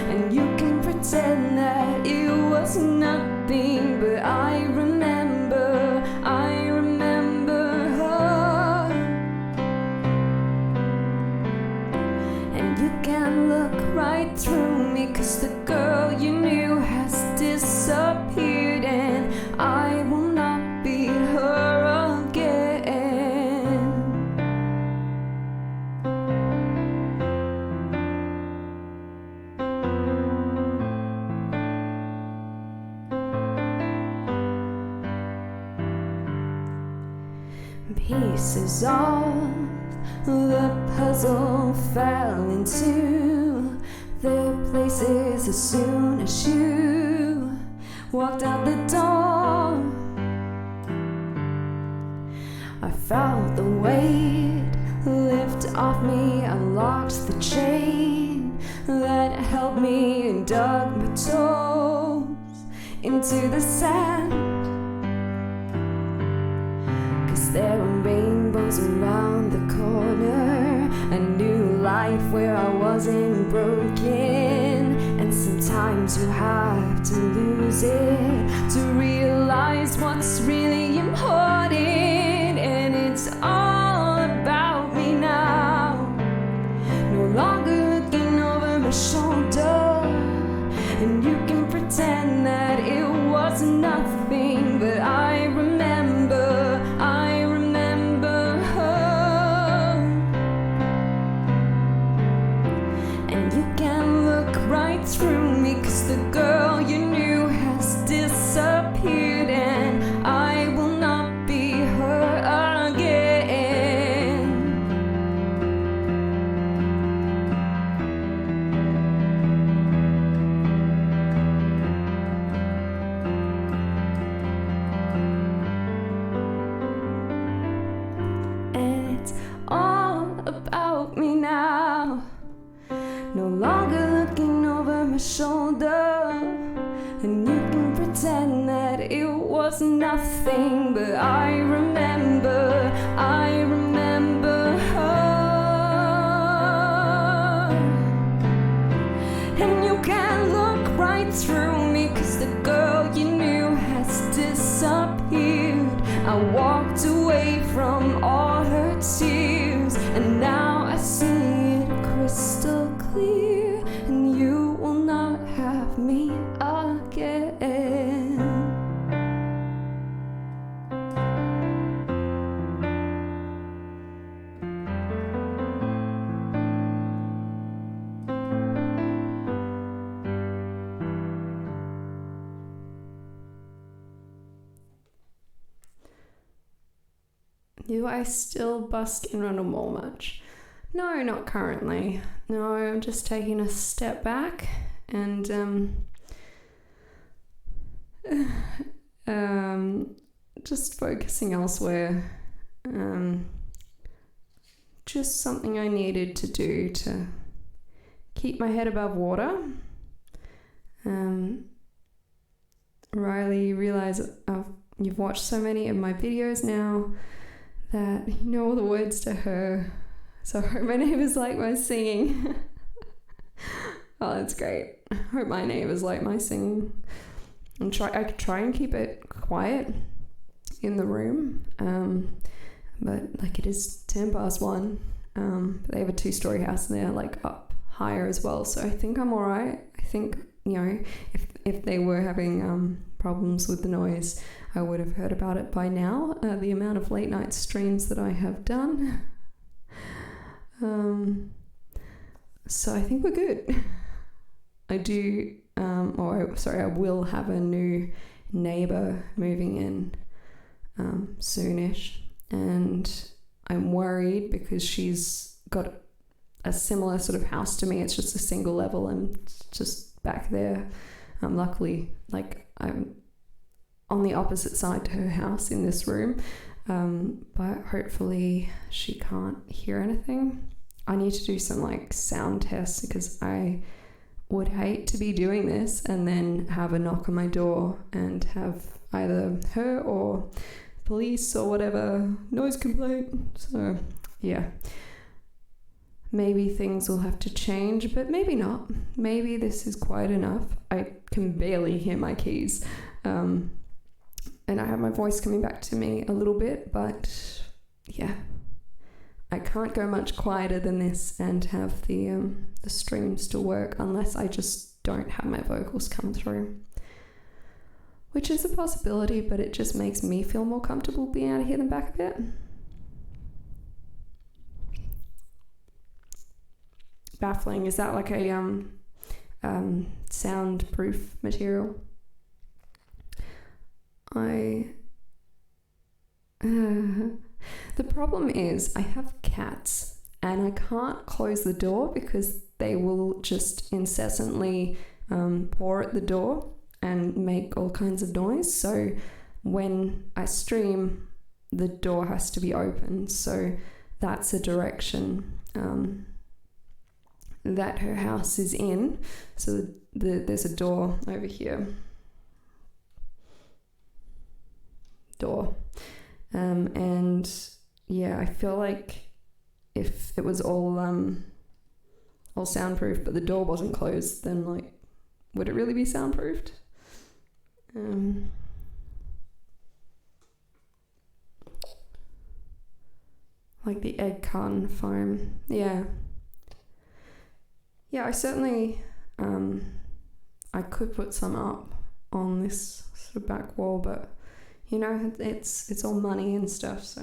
And you can pretend that it was nothing, but I remember her. And you can look right through me, pieces of the puzzle fell into their places as soon as you walked out the door. I felt the weight lift off me, unlocked the chain that held me and dug my toes into the sand. 'Cause there were rainbows around the corner, a new life where I wasn't broken. And sometimes you have to lose it to realize what's really important. And it's all about me now, no longer looking over my shoulder. And you can pretend that it was nothing, but I remember her. And you can look right through me, 'cause the girl you knew has disappeared, and I will not be her again. And it's all about me now, no longer looking over my shoulder. And you can pretend that it was nothing, but I remember her. And you can look right through me, 'cause the girl you knew has disappeared. I walked away from all her tears, and now I see it crystal clear, and you will not have me again. Do I still busk in Rundle much? No, not currently. No, I'm just taking a step back and just focusing elsewhere. Just something I needed to do to keep my head above water. Riley, you realise you've watched so many of my videos now that you know all the words to her. So I hope my neighbours like my singing. Oh, that's great. I hope my neighbours like my singing. I could try and keep it quiet in the room, but like it is 1:10. But they have a 2-story house and they're like up higher as well, so I think I'm alright. I think, you know, if they were having problems with the noise, I would have heard about it by now. The amount of late night streams that I have done. So I think we're good. I will have a new neighbour moving in soonish, and I'm worried because she's got a similar sort of house to me. It's just a single level and just back there. Luckily, like, I'm on the opposite side to her house in this room, but hopefully she can't hear anything. I need to do some like sound tests, because I would hate to be doing this and then have a knock on my door and have either her or police or whatever noise complaint. So yeah, maybe things will have to change, but maybe not. Maybe this is quiet enough. I can barely hear my keys, and I have my voice coming back to me a little bit, but yeah, I can't go much quieter than this and have the stream still work, unless I just don't have my vocals come through, which is a possibility, but it just makes me feel more comfortable being able to hear them back a bit. Baffling. Is that like a soundproof material? The problem is I have cats and I can't close the door because they will just incessantly paw at the door and make all kinds of noise. So when I stream, the door has to be open. So that's a direction that her house is in. So there's a door over here. And yeah, I feel like if it was all soundproof but the door wasn't closed, then like, would it really be soundproofed? Like the egg carton foam. Yeah, I certainly I could put some up on this sort of back wall, but you know, it's all money and stuff, so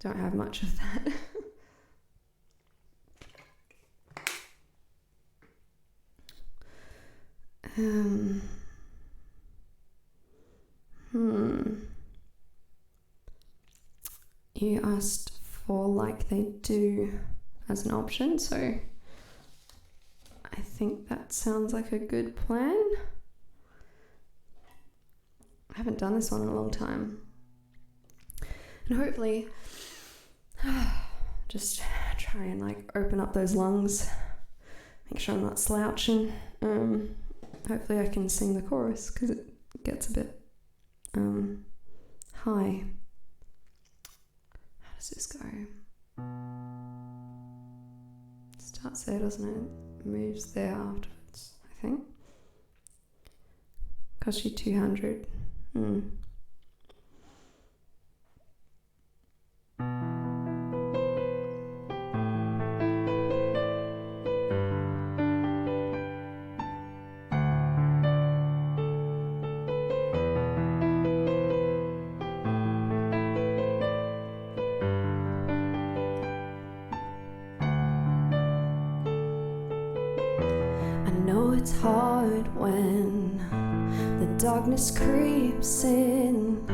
don't have much of that. You asked for like they do as an option, so I think that sounds like a good plan. I haven't done this one in a long time. And hopefully, just try and like open up those lungs, make sure I'm not slouching. Hopefully I can sing the chorus because it gets a bit high. How does this go? It starts there, doesn't it? It moves there afterwards, I think. Cost you 200. I know it's hard when the darkness creeps in,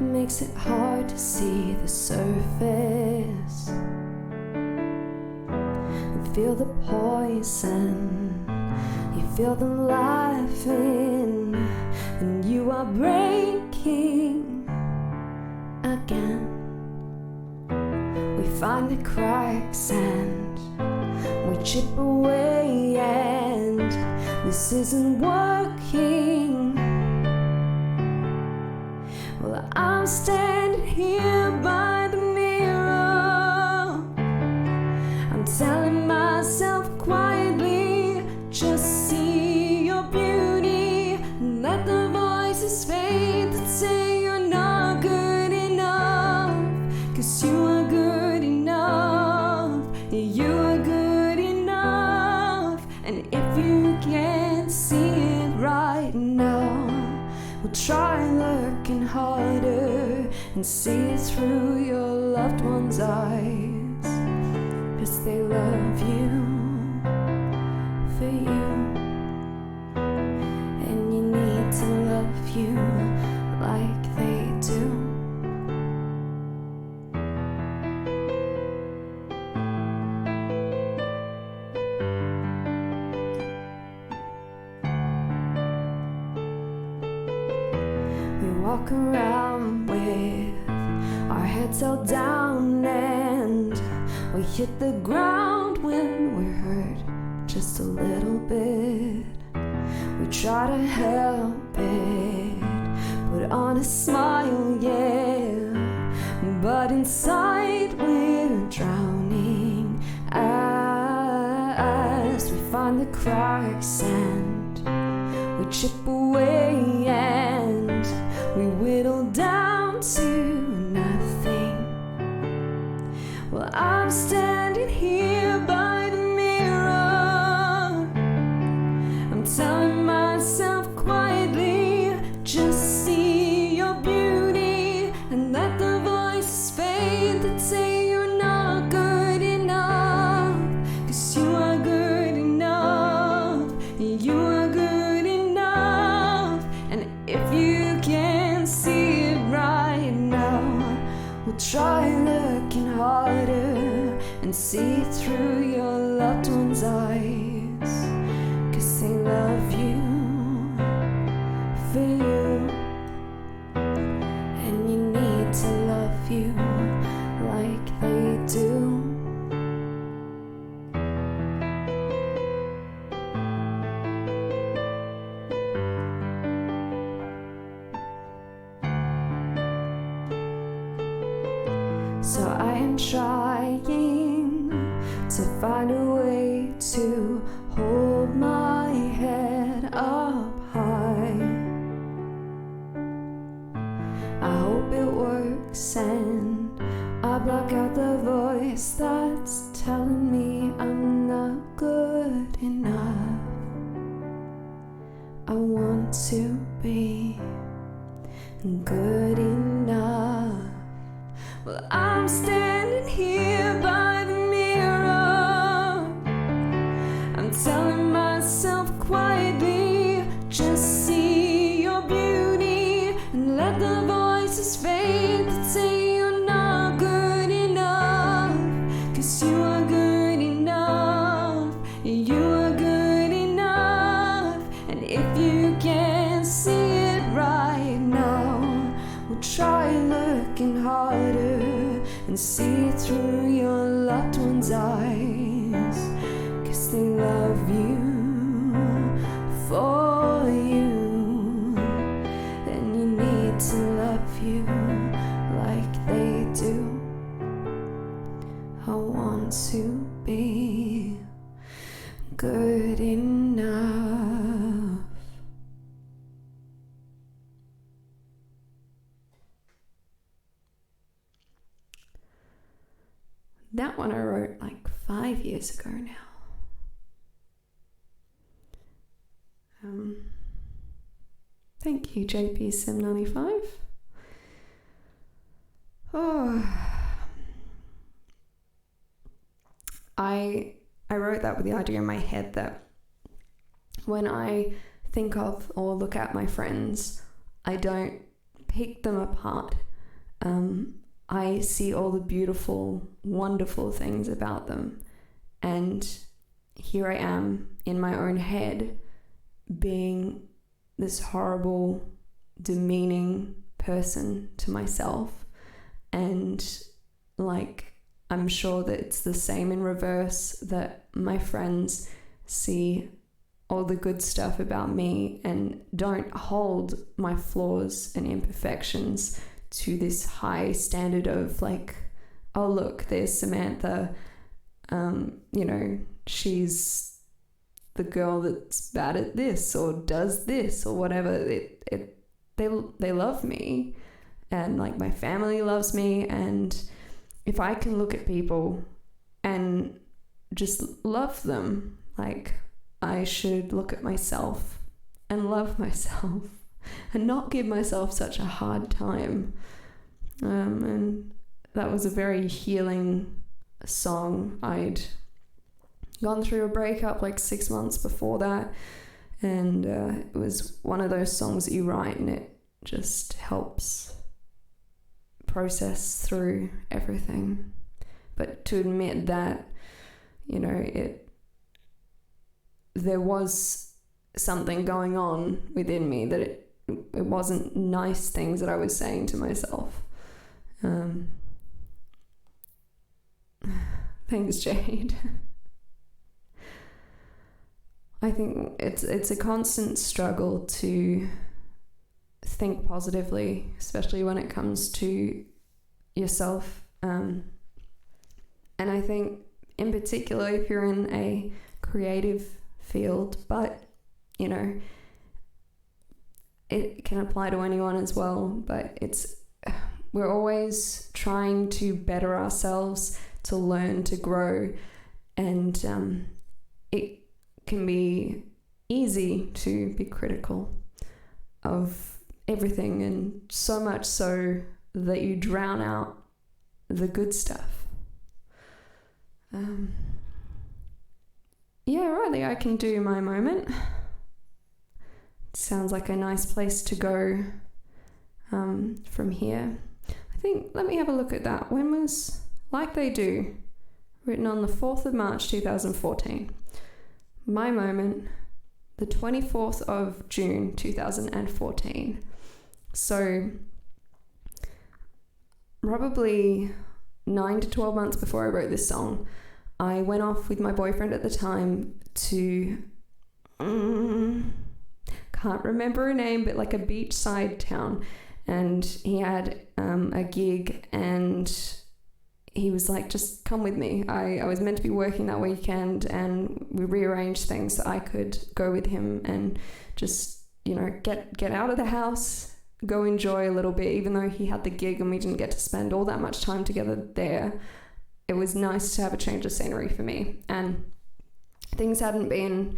makes it hard to see the surface and feel the poison. You feel them laughing and you are breaking again. We find the cracks and we chip away, and this isn't working. Well, I'm standing here by the mirror. I'm telling myself quietly, just see your beauty and let the voices fade that say you're not good enough. 'Cause you are good enough. You are good enough. And if you can't see it right now, we'll try looking harder and see it through your loved one's eyes. 'Cause they love you for you, and you need to love you like they do. We walk around with our heads held down, and we hit the ground when we're hurt just a little bit. We try to help it, put on a smile, yeah, but inside we're drowning as we find the cracks and we chip away, and we whittle down to nothing. Well, I'm standing here by the mirror. I'm telling myself quietly, just see your beauty and let the voices fade that say you're not good enough. 'Cause you are good enough. You are good enough. And if you can't see it right try looking harder and see through your loved one's eyes, 'cause they love you for you, and you need to love you like they do. So I am trying to find a way to hold my head up high. I hope it works and I block out the voice that's telling me I'm not good enough. I want to be good enough. Well, I'm standing here by the mirror. I'm telling myself quietly, just see your beauty and let the voices fade that say you're not good enough. 'Cause you are good enough, you are good enough. And if you can't see it right now, we'll try looking harder and see through your loved one's eyes, 'cause they love you for you, and you need to love you like they do. I want to be good enough. That one I wrote like 5 years ago now. Thank you, JP795. I wrote that with the idea in my head that when I think of or look at my friends, I don't pick them apart. I see all the beautiful, wonderful things about them. And here I am in my own head being this horrible, demeaning person to myself. And like, I'm sure that it's the same in reverse, that my friends see all the good stuff about me and don't hold my flaws and imperfections to this high standard of like, oh look, there's Samantha, she's the girl that's bad at this or does this or whatever. They love me, and like my family loves me, and if I can look at people and just love them, like I should look at myself and love myself and not give myself such a hard time. And that was a very healing song. I'd gone through a breakup like 6 months before that, and it was one of those songs that you write and it just helps process through everything. But to admit that, there was something going on within me, that it wasn't nice things that I was saying to myself. Thanks, Jade. I think it's a constant struggle to think positively, especially when it comes to yourself. And I think in particular, if you're in a creative field, but it can apply to anyone as well, but we're always trying to better ourselves, to learn, to grow, and it can be easy to be critical of everything, and so much so that you drown out the good stuff. Rightly, I can do my moment. Sounds like a nice place to go from here. I I think, let me have a look at that. When was Like They Do, written on the 4th of March 2014. My Moment, the 24th of June 2014. So probably 9 to 12 months before I wrote this song, I went off with my boyfriend at the time to can't remember her name, but like a beachside town, and he had a gig, and he was like, just come with me. I was meant to be working that weekend, and we rearranged things so I could go with him and just, you know, get out of the house, go enjoy a little bit. Even though he had the gig and we didn't get to spend all that much time together there, it was nice to have a change of scenery for me. And things hadn't been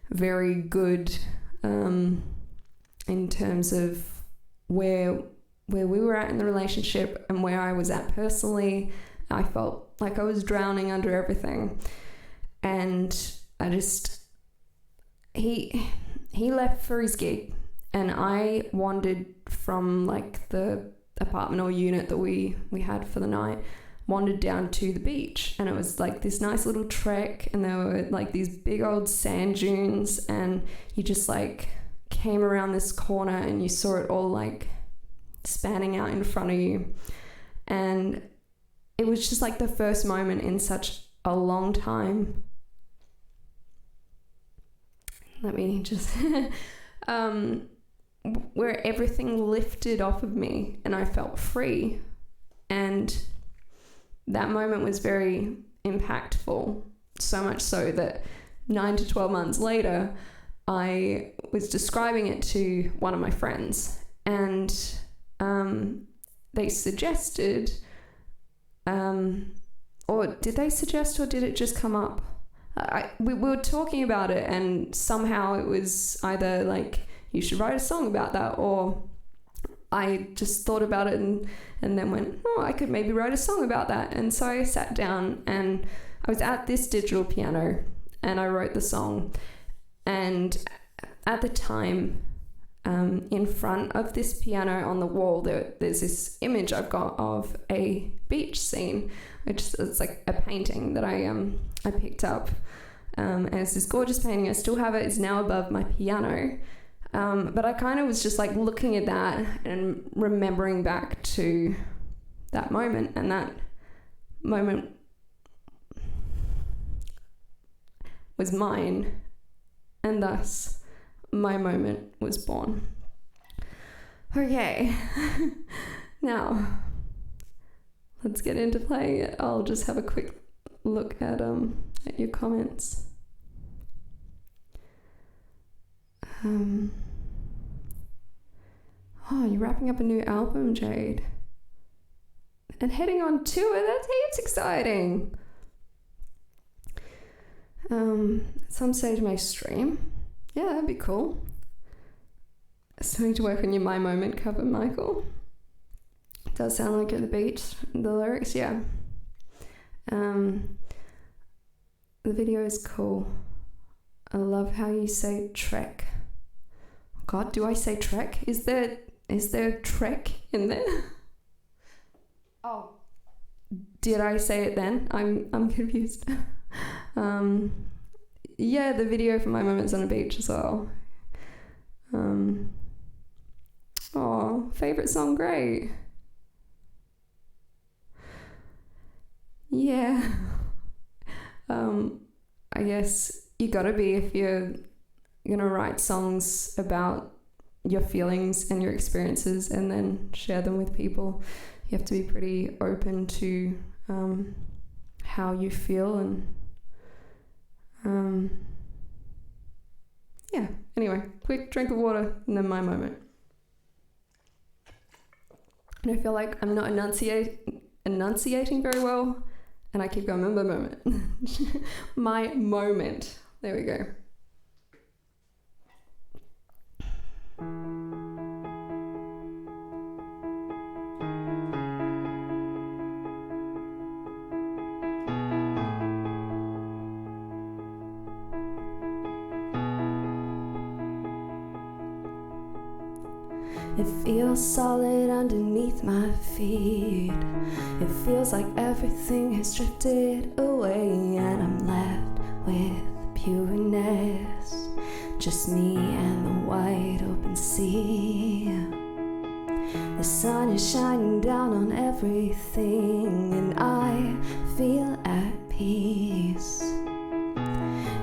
very good in terms of where we were at in the relationship and where I was at personally. I felt like I was drowning under everything, and I just he left for his gig, and I wandered from like the apartment or unit that we had for the night, wandered down to the beach, and it was like this nice little trek, and there were like these big old sand dunes, and you just like came around this corner and you saw it all like spanning out in front of you. And it was just like the first moment in such a long time. Let me just where everything lifted off of me and I felt free. And that moment was very impactful, so much so that 9 to 12 months later, I was describing it to one of my friends, and they suggested, or did they suggest, or did it just come up? We were talking about it, and somehow it was either like, you should write a song about that, or I just thought about it and then went, I could maybe write a song about that. And so I sat down and I was at this digital piano and I wrote the song. And at the time, in front of this piano on the wall, there's this image I've got of a beach scene, which it's like a painting that I picked up. And it's this gorgeous painting. I still have it. It's now above my piano. But I kind of was just like looking at that and remembering back to that moment, and that moment was mine, and thus my moment was born. Okay, now let's get into playing it. I'll just have a quick look at your comments. Oh, you're wrapping up a new album, Jade, and heading on tour. That's heaps exciting. Some stage may stream. Yeah, that'd be cool. Still need to work on your My Moment cover, Michael. It does sound like you're at the beach. The lyrics, yeah. The video is cool. I love how you say trek. God, do I say trek? Is there trek in there? Oh, did I say it then? I'm confused. Yeah, the video for My Moment's on a beach as well. Oh, favorite song, great. Yeah. I guess you gotta be, if you're gonna write songs about your feelings and your experiences and then share them with people, you have to be pretty open to how you feel, and yeah. Anyway, quick drink of water and then My Moment. And I feel like I'm not enunciating very well, and I keep going, My Moment. My moment. There we go. It feels solid underneath my feet. It feels like everything has drifted away, and I'm left with pureness. Just me and the wide open sea. The sun is shining down on everything, and I feel at peace.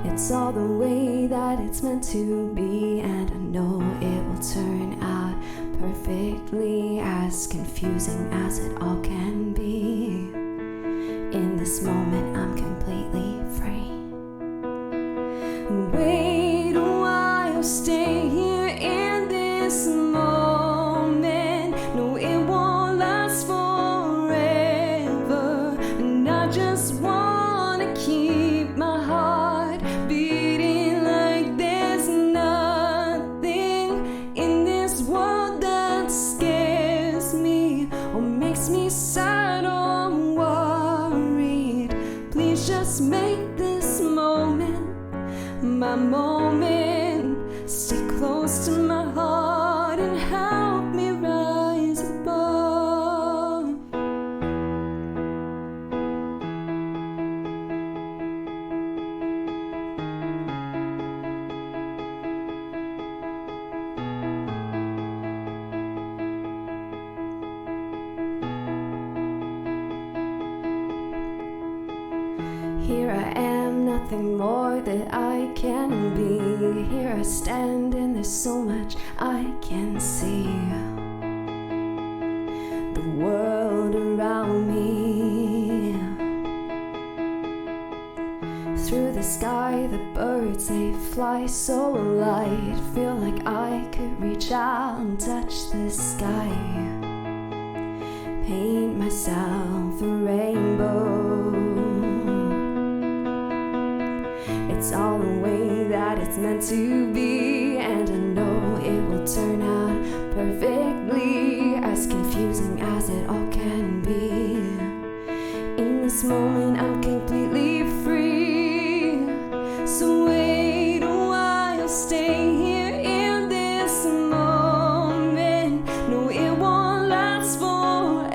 It's all the way that it's meant to be, and I know it will turn out perfectly, as confusing as it all can be. In this moment, I'm completely free. Wait a while, stay here in this moment. No, it won't last forever, and I just wanna keep my heart beating like there's nothing in this world that scares me or makes me sad or worried. Please just make this moment my moment. Stay close to my heart and help me rise above. Here I am, nothing more that I can be. Here I stand and there's so much I can see. The world around me. Through the sky, the birds, they fly so light. Feel like I could reach out and touch the sky. Paint myself a rainbow. It's all the way that it's meant to be, and I know it will turn out perfectly, as confusing as it all can be. In this moment, I'm completely free. So wait a while, stay here in this moment. No, it won't last forever,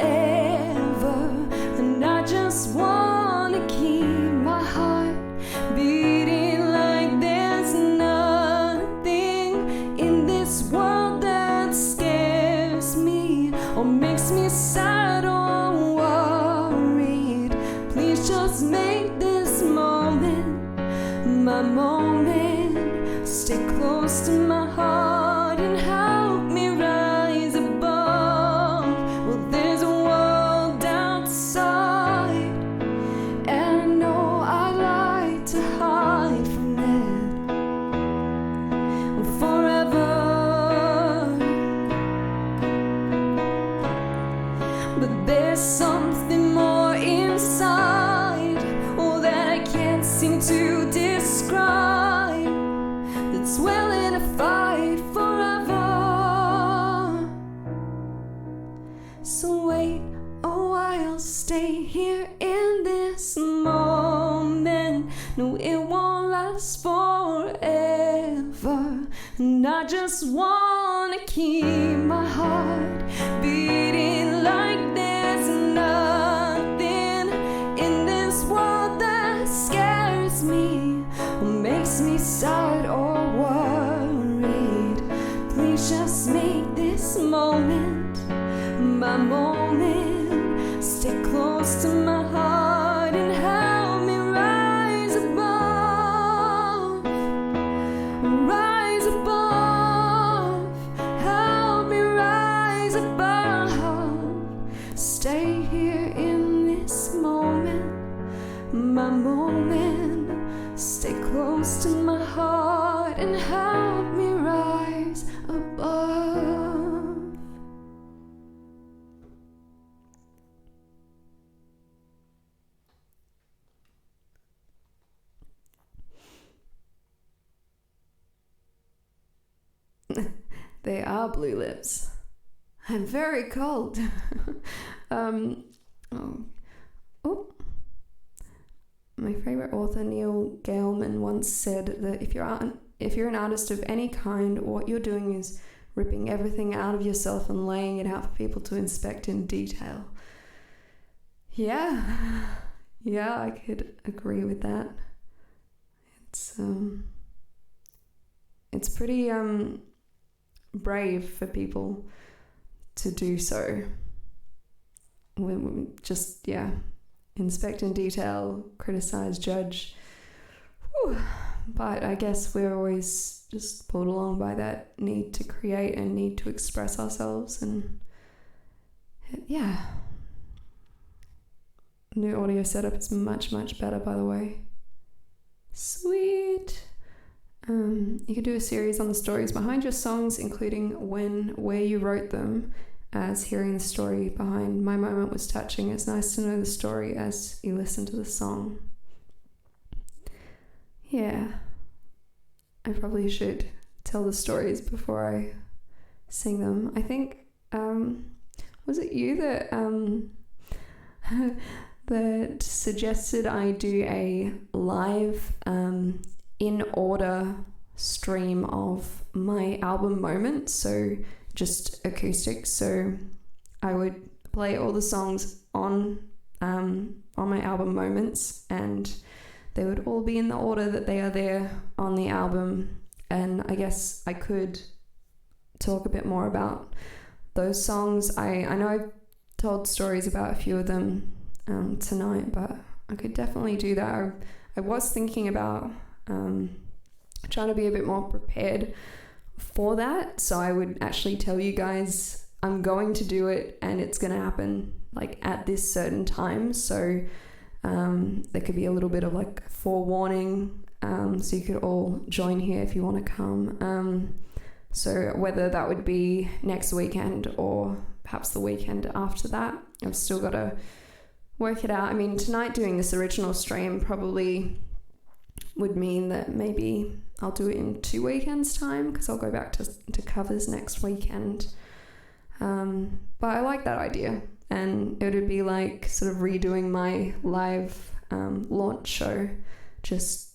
and I just wanna keep my heart beating like there's nothing in this world that scares me or makes me sad or worried. Please just make this moment my moment. Stay close to my heart and help me rise above. Well, there's a world outside, and I know I like to hide from it forever. But there's something more inside, oh, that I can't seem to describe, that's willing to fight forever. So wait a while, stay here in this moment. No, it won't last forever, and I just wanna keep my heart beating like there's nothing in this world that scares me or makes me sad or worried. Please just make this moment my moment. Stay close to my heart and help me rise above. Rise above. Help me rise above. Stay here in this moment, my moment. Stay close to my heart and help me rise above. They are blue lips. I'm very cold. My favorite author, Neil Gaiman, once said that if you're an artist of any kind, what you're doing is ripping everything out of yourself and laying it out for people to inspect in detail. Yeah, I could agree with that. It's pretty brave for people to do so. We just, inspect in detail, criticize, judge. Whew. But I guess we're always just pulled along by that need to create and need to express ourselves. And new audio setup is much, much better, by the way. Sweet. You could do a series on the stories behind your songs, including where you wrote them, as hearing the story behind My Moment was touching. It's nice to know the story as you listen to the song. Yeah, I probably should tell the stories before I sing them. I think, was it you that that suggested I do a live in order stream of my album Moments, so just acoustic. So I would play all the songs on my album Moments, and they would all be in the order that they are there on the album. And I guess I could talk a bit more about those songs. I know I've told stories about a few of them tonight, but I could definitely do that. I was thinking about trying to be a bit more prepared for that, so I would actually tell you guys I'm going to do it and it's going to happen like at this certain time. So there could be a little bit of like forewarning, so you could all join here if you want to come. So whether that would be next weekend or perhaps the weekend after that, I've still got to work it out. I mean, tonight doing this original stream probably would mean that maybe I'll do it in 2 weekends time, because I'll go back to covers next weekend. But I like that idea, and it would be like sort of redoing my live launch show, just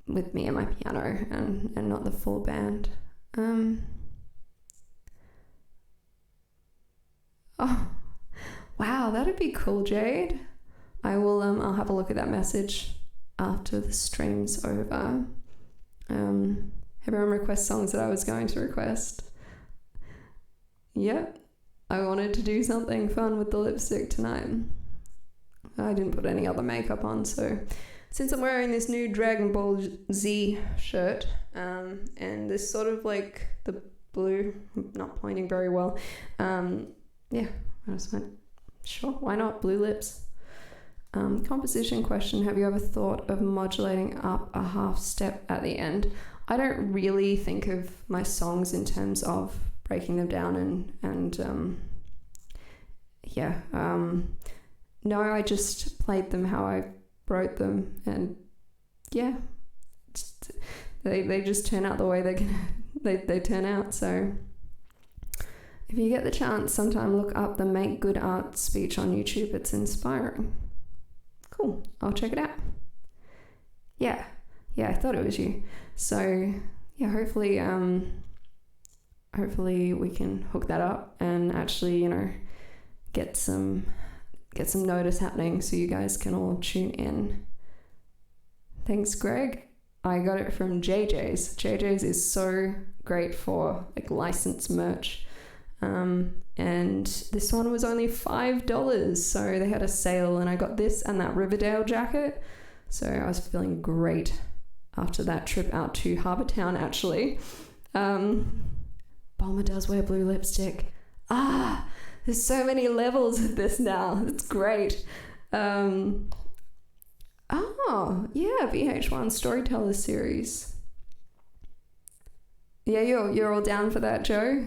with me and my piano and not the full band. Oh, wow, that'd be cool, Jade. I will I'll have a look at that message after the stream's over. Everyone request songs that I was going to request. Yep, I wanted to do something fun with the lipstick tonight. I didn't put any other makeup on, so since I'm wearing this new Dragon Ball Z shirt, and this sort of like the blue, not pointing very well, I just went, sure, why not, blue lips. Composition question, have you ever thought of modulating up a half step at the end? I don't really think of my songs in terms of breaking them down no, I just played them how I wrote them, and they just turn out the way they turn out. So if you get the chance, sometime look up the Make Good Art speech on YouTube. It's inspiring. Cool, I'll check it out. Yeah, I thought it was you. So yeah, hopefully we can hook that up and actually, get some notice happening so you guys can all tune in. Thanks, Greg. I got it from JJ's. JJ's is so great for like licensed merch. And this one was only $5, so they had a sale, and I got this and that Riverdale jacket. So I was feeling great after that trip out to Harbour Town, actually. Bulma does wear blue lipstick. There's so many levels of this now. It's great. VH1 Storyteller series. Yeah, you're all down for that, Joe?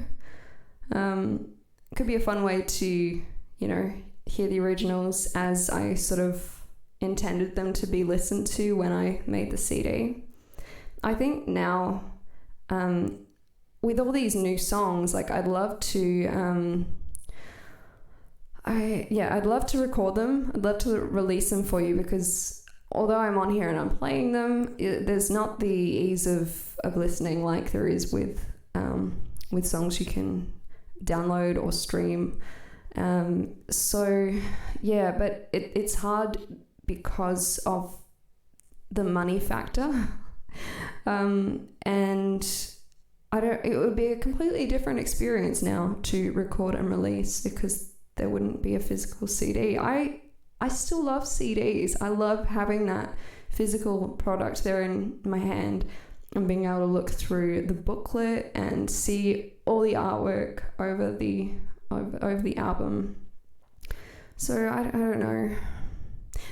Could be a fun way to, hear the originals as I sort of intended them to be listened to when I made the CD. I think now, with all these new songs, like I'd love to, I'd love to record them. I'd love to release them for you, because although I'm on here and I'm playing them, there's not the ease of listening like there is with with songs you can download or stream. So yeah, but it's hard because of the money factor. And it would be a completely different experience now to record and release, because there wouldn't be a physical CD. I still love CDs. I love having that physical product there in my hand and being able to look through the booklet and see all the artwork over the album. So I don't know.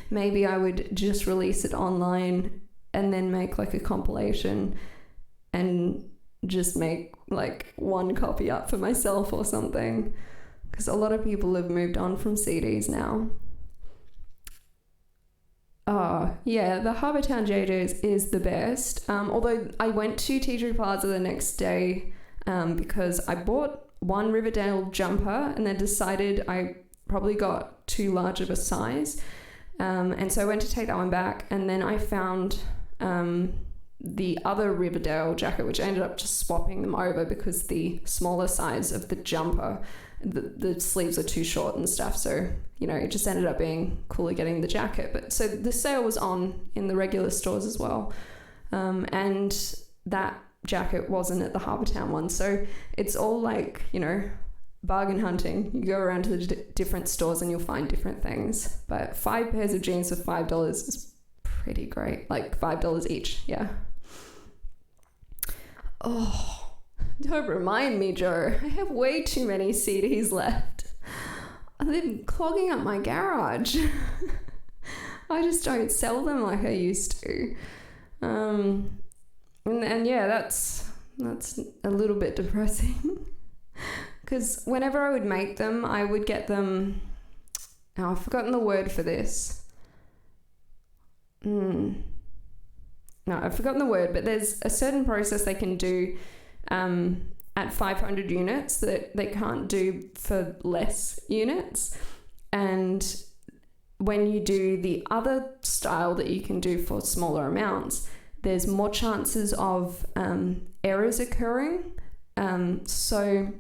Maybe I would just release it online and then make like a compilation and just make like one copy up for myself or something, because a lot of people have moved on from CDs now. Yeah, the Harbour Town JJ's is the best. Although I went to Tea Tree Plaza the next day because I bought one Riverdale jumper and then decided I probably got too large of a size. And so I went to take that one back, and then I found the other Riverdale jacket, which I ended up just swapping them over because the smaller size of the jumper, the sleeves are too short and stuff, so it just ended up being cooler getting the jacket. But so the sale was on in the regular stores as well, and that jacket wasn't at the Harbour Town one, so it's all like bargain hunting. You go around to the different stores and you'll find different things. But 5 pairs of jeans for $5 is pretty great, like $5 each. Yeah. Oh, don't remind me, Joe. I have way too many CDs left. They're clogging up my garage. I just don't sell them like I used to. And yeah, that's a little bit depressing. Because whenever I would make them, I would get them... Oh, I've forgotten the word for this. No, I've forgotten the word, but there's a certain process they can do at 500 units that they can't do for less units. And when you do the other style that you can do for smaller amounts, there's more chances of errors occurring. So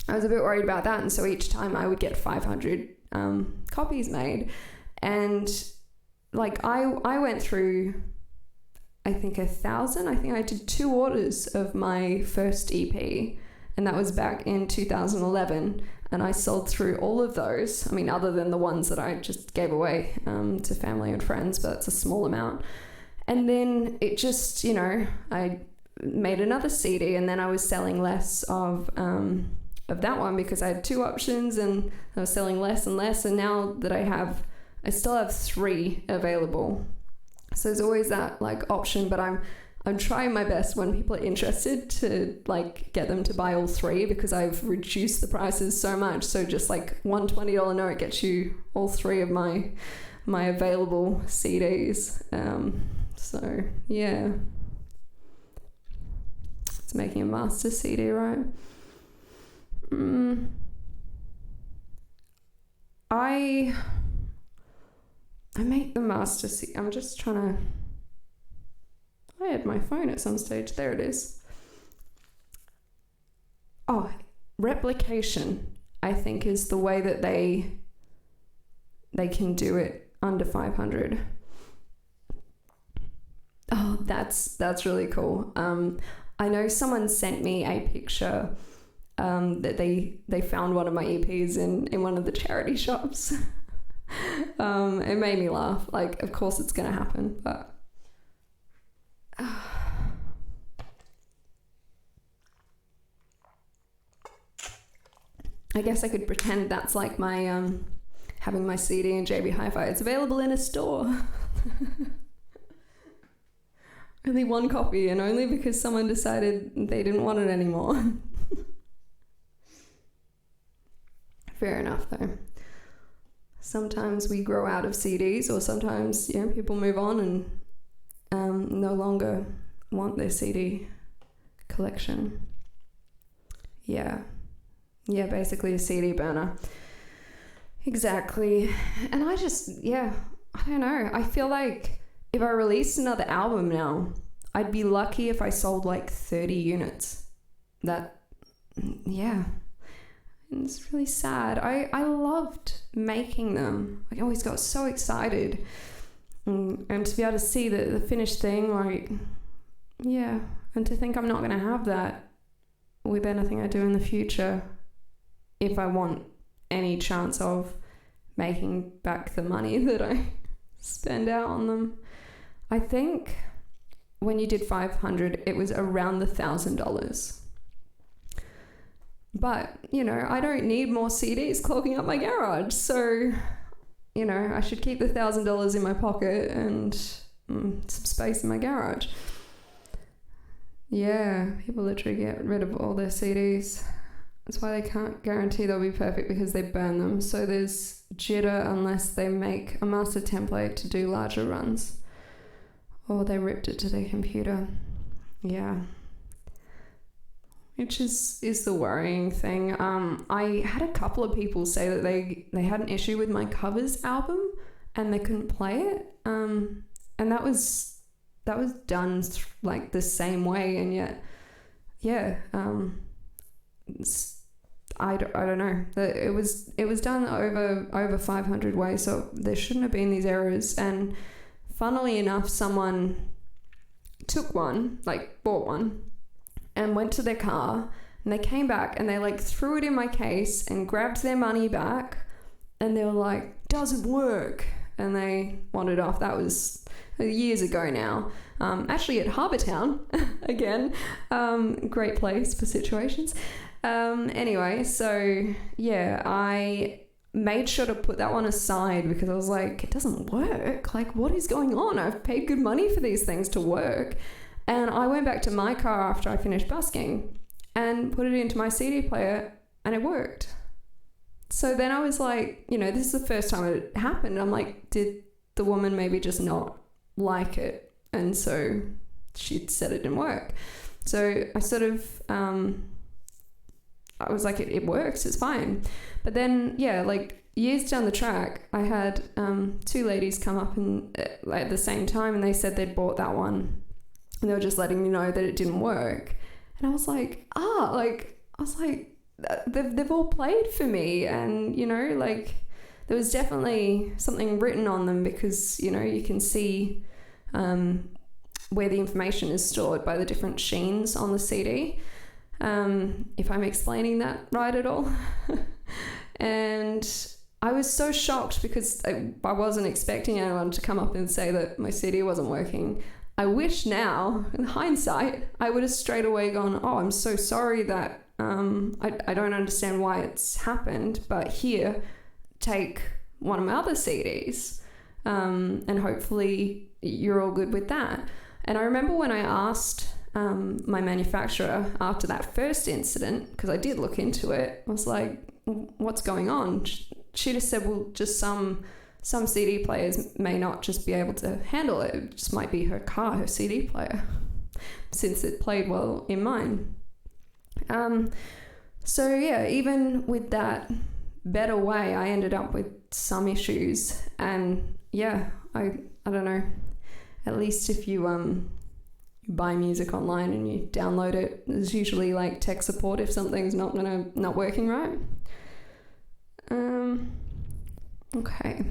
I was a bit worried about that, and so each time I would get 500 copies made. And like I went through, I think 1,000. I think I did 2 orders of my first EP, and that was back in 2011. And I sold through all of those. I mean, other than the ones that I just gave away to family and friends, but it's a small amount. And then it just, I made another CD, and then I was selling less of that one because I had 2 options, and I was selling less and less. And now that I still have 3 available. So there's always that like option, but I'm trying my best when people are interested to like get them to buy all 3, because I've reduced the prices so much. So just like one $20 note gets you all 3 of my available CDs. So yeah, it's making a master CD, right? I make the master CD. I'm just trying to... I had my phone at some stage. There it is. Oh, replication, I think, is the way that they can do it under 500. Oh, that's really cool. I know someone sent me a picture that they found one of my EPs in one of the charity shops. It made me laugh. Like, of course it's gonna happen, but I guess I could pretend that's like my having my CD in JB Hi-Fi. It's available in a store. Only 1 copy, and only because someone decided they didn't want it anymore. Fair enough, though. Sometimes we grow out of CDs, or sometimes people move on and no longer want their CD collection. Yeah, basically a CD burner. Exactly. And I don't know. I feel like if I released another album now, I'd be lucky if I sold like 30 units. yeah, it's really sad. I loved making them. I always got so excited. And to be able to see the finished thing, like, yeah, and to think I'm not going to have that with anything I do in the future if I want any chance of making back the money that I spend out on them. I think when you did 500, it was around the $1,000. But, you know, I don't need more CDs clogging up my garage. So, you know, I should keep the $1,000 in my pocket and some space in my garage. Yeah, people literally get rid of all their CDs. That's why they can't guarantee they'll be perfect, because they burn them. So there's jitter unless they make a master template to do larger runs. Or they ripped it to their computer. Yeah. Which is the worrying thing. I had a couple of people say that they had an issue with my covers album and they couldn't play it. And that was done like the same way, and yet, yeah, I don't know. It was done over 500 ways, so there shouldn't have been these errors. And funnily enough, someone took one, like bought one, and went to their car, and they came back and they like threw it in my case and grabbed their money back, and they were like, doesn't work, and they wandered off. That was years ago now. Actually at Harbour Town again, great place for situations. Anyway, so yeah, I made sure to put that one aside because I was like, it doesn't work. Like, what is going on? I've paid good money for these things to work. And I went back to my car after I finished busking and put it into my CD player, and it worked. So then I was like, you know, this is the first time it happened. I'm like, did the woman maybe just not like it? And so she said it didn't work. So I sort of, I was like, it works, it's fine. But then, yeah, like years down the track, I had two ladies come up and at the same time, and they said they'd bought that one, and they were just letting me know that it didn't work. And I was like, they've all played for me, and you know, like there was definitely something written on them, because you know, you can see where the information is stored by the different sheens on the CD, if I'm explaining that right at all. And I was so shocked because I wasn't expecting anyone to come up and say that my CD wasn't working. I wish now, in hindsight, I would have straight away gone, oh, I'm so sorry that I don't understand why it's happened, but here, take one of my other CDs, and hopefully you're all good with that. And I remember when I asked my manufacturer after that first incident, because I did look into it, I was like, what's going on? She just said, well, just some CD players may not just be able to handle it. It just might be her car, her CD player, since it played well in mine. So yeah, even with that better way, I ended up with some issues. And yeah, I don't know, at least if you buy music online and you download it, there's usually like tech support if something's not working right. Okay.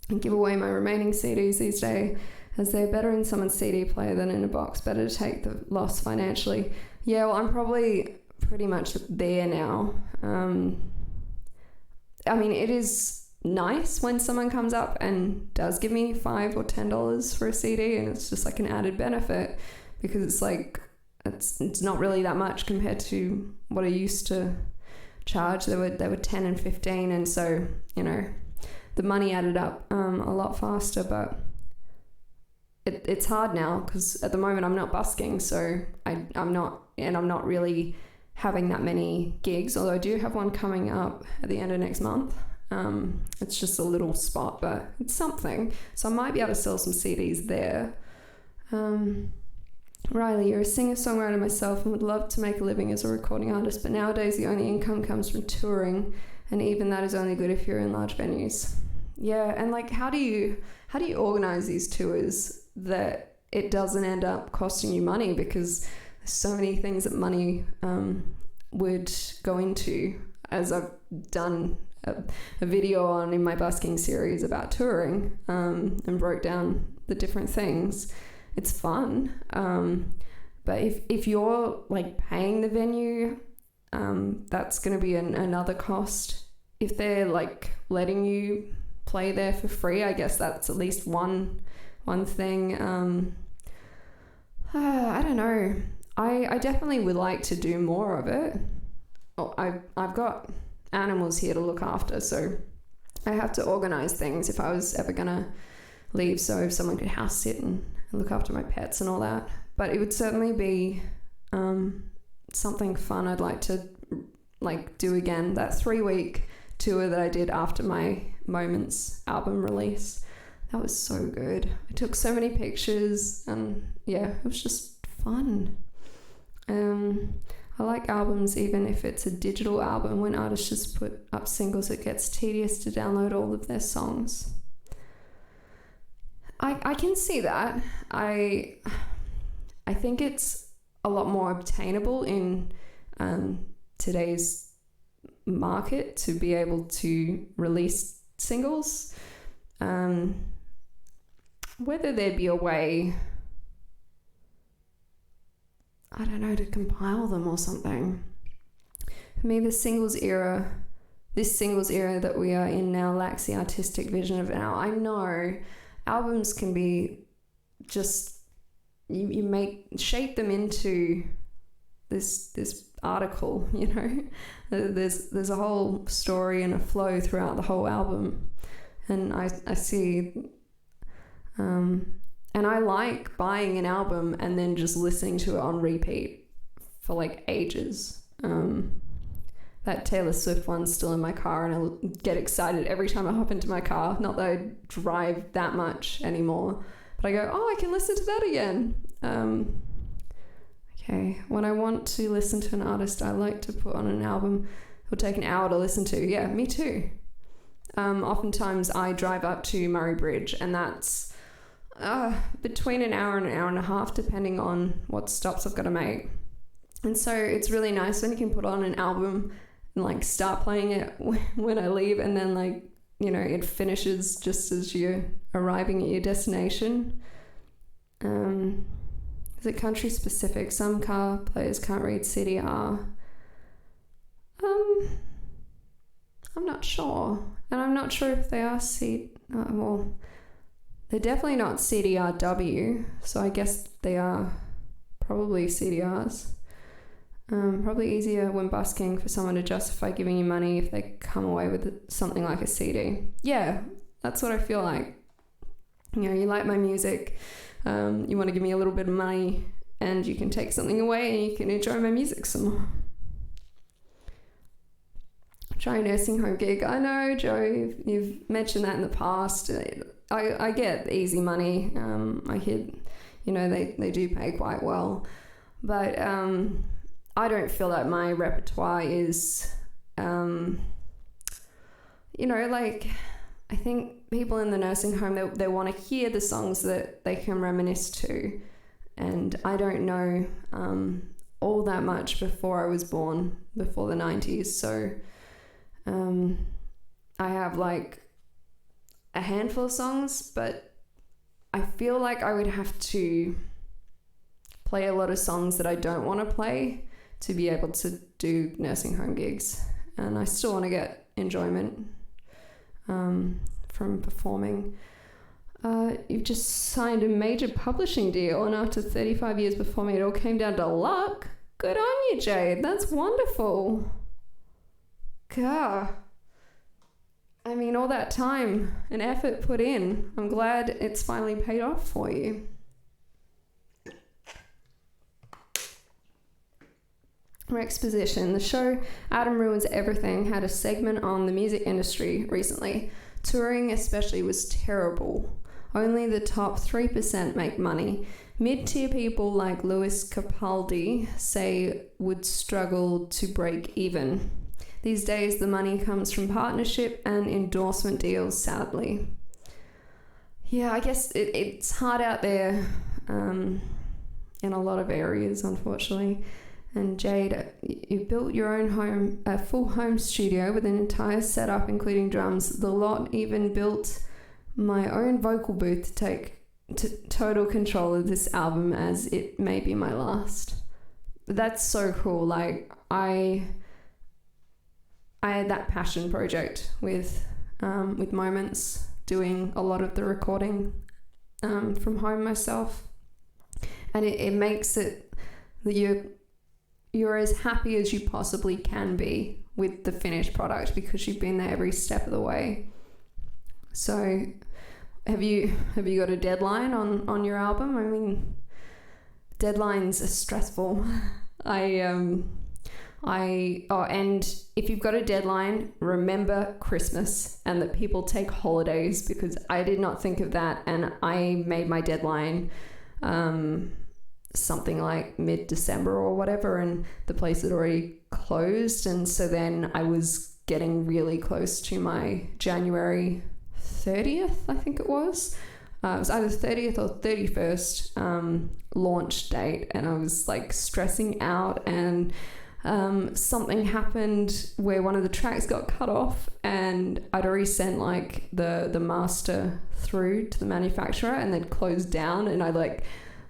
And give away my remaining CDs these days, as they're better in someone's CD player than in a box. Better to take the loss financially. Yeah, well, I'm probably pretty much there now. I mean, it is nice when someone comes up and does give me $5 or $10 for a CD, and it's just like an added benefit, because it's like it's not really that much compared to what I used to charge. They were 10 and 15, and so, you know, the money added up a lot faster. But it's hard now because at the moment I'm not busking, so I'm not really having that many gigs, although I do have one coming up at the end of next month. It's just a little spot, but it's something, so I might be able to sell some CDs there. Riley, you're a singer-songwriter myself and would love to make a living as a recording artist, but nowadays the only income comes from touring, and even that is only good if you're in large venues. Yeah, and like how do you organize these tours that it doesn't end up costing you money, because there's so many things that money would go into, as I've done a video on in my busking series about touring, and broke down the different things. It's fun. But if you're like paying the venue, that's going to be another cost. If they're like letting you play there for free, I guess that's at least one thing. I don't know. I definitely would like to do more of it. Oh, I've got animals here to look after, so I have to organize things if I was ever gonna leave, so if someone could house sit and look after my pets and all that. But it would certainly be something fun I'd like to like do again. That 3-week tour that I did after my Moments album release, that was so good. I took so many pictures, and yeah, it was just fun. I like albums, even if it's a digital album, when artists just put up singles. It gets tedious to download all of their songs. I can see that. I think it's a lot more obtainable in today's market to be able to release singles. Whether there'd be a way, I don't know, to compile them or something. For me, this singles era that we are in now lacks the artistic vision of now. I know albums can be just, you shape them into this article, you know. There's a whole story and a flow throughout the whole album, and I see. And I like buying an album and then just listening to it on repeat for like ages. That Taylor Swift one's still in my car, and I'll get excited every time I hop into my car. Not that I drive that much anymore, but I go, oh, I can listen to that again. Okay, when I want to listen to an artist, I like to put on an album. It'll take an hour to listen to. Yeah, me too. Oftentimes I drive up to Murray Bridge, and that's between an hour and a half, depending on what stops I've got to make. And so it's really nice when you can put on an album and like start playing it when I leave, and then like, you know, it finishes just as you're arriving at your destination. Is it country specific? Some car players can't read CDR. I'm not sure, and I'm not sure if they are well, they're definitely not CDRW, so I guess they are probably CDRs. Probably easier when busking for someone to justify giving you money if they come away with something like a CD. Yeah, that's what I feel like. You know, you like my music, you want to give me a little bit of money, and you can take something away and you can enjoy my music some more. Try a nursing home gig. I know, Joe, you've mentioned that in the past. I get easy money. I hear, you know, they do pay quite well, but I don't feel that my repertoire is, you know, like, I think people in the nursing home, they want to hear the songs that they can reminisce to, and I don't know all that much before I was born, before the 90s, so I have like a handful of songs, but I feel like I would have to play a lot of songs that I don't want to play to be able to do nursing home gigs, and I still want to get enjoyment from performing. You've just signed a major publishing deal, and after 35 years performing, it all came down to luck. Good on you, Jade. That's wonderful. God, I mean, all that time and effort put in, I'm glad it's finally paid off for you. Rex Position. The show Adam Ruins Everything had a segment on the music industry recently. Touring especially was terrible. Only the top 3% make money. Mid-tier people like Louis Capaldi say would struggle to break even. These days, the money comes from partnership and endorsement deals, sadly. Yeah, I guess it's hard out there in a lot of areas, unfortunately. And Jade, you built your own home, a full home studio with an entire setup, including drums. The lot even built my own vocal booth to take total control of this album, as it may be my last. That's so cool. Like, I had that passion project with Moments, doing a lot of the recording from home myself, and it makes it that you're as happy as you possibly can be with the finished product, because you've been there every step of the way. So have you got a deadline on your album? I mean, deadlines are stressful. And if you've got a deadline, remember Christmas and that people take holidays, because I did not think of that, and I made my deadline something like mid-December or whatever, and the place had already closed, and so then I was getting really close to my January 30th, I think it was. It was either 30th or 31st launch date, and I was like stressing out, and something happened where one of the tracks got cut off, and I'd already sent like the master through to the manufacturer, and they'd closed down, and I like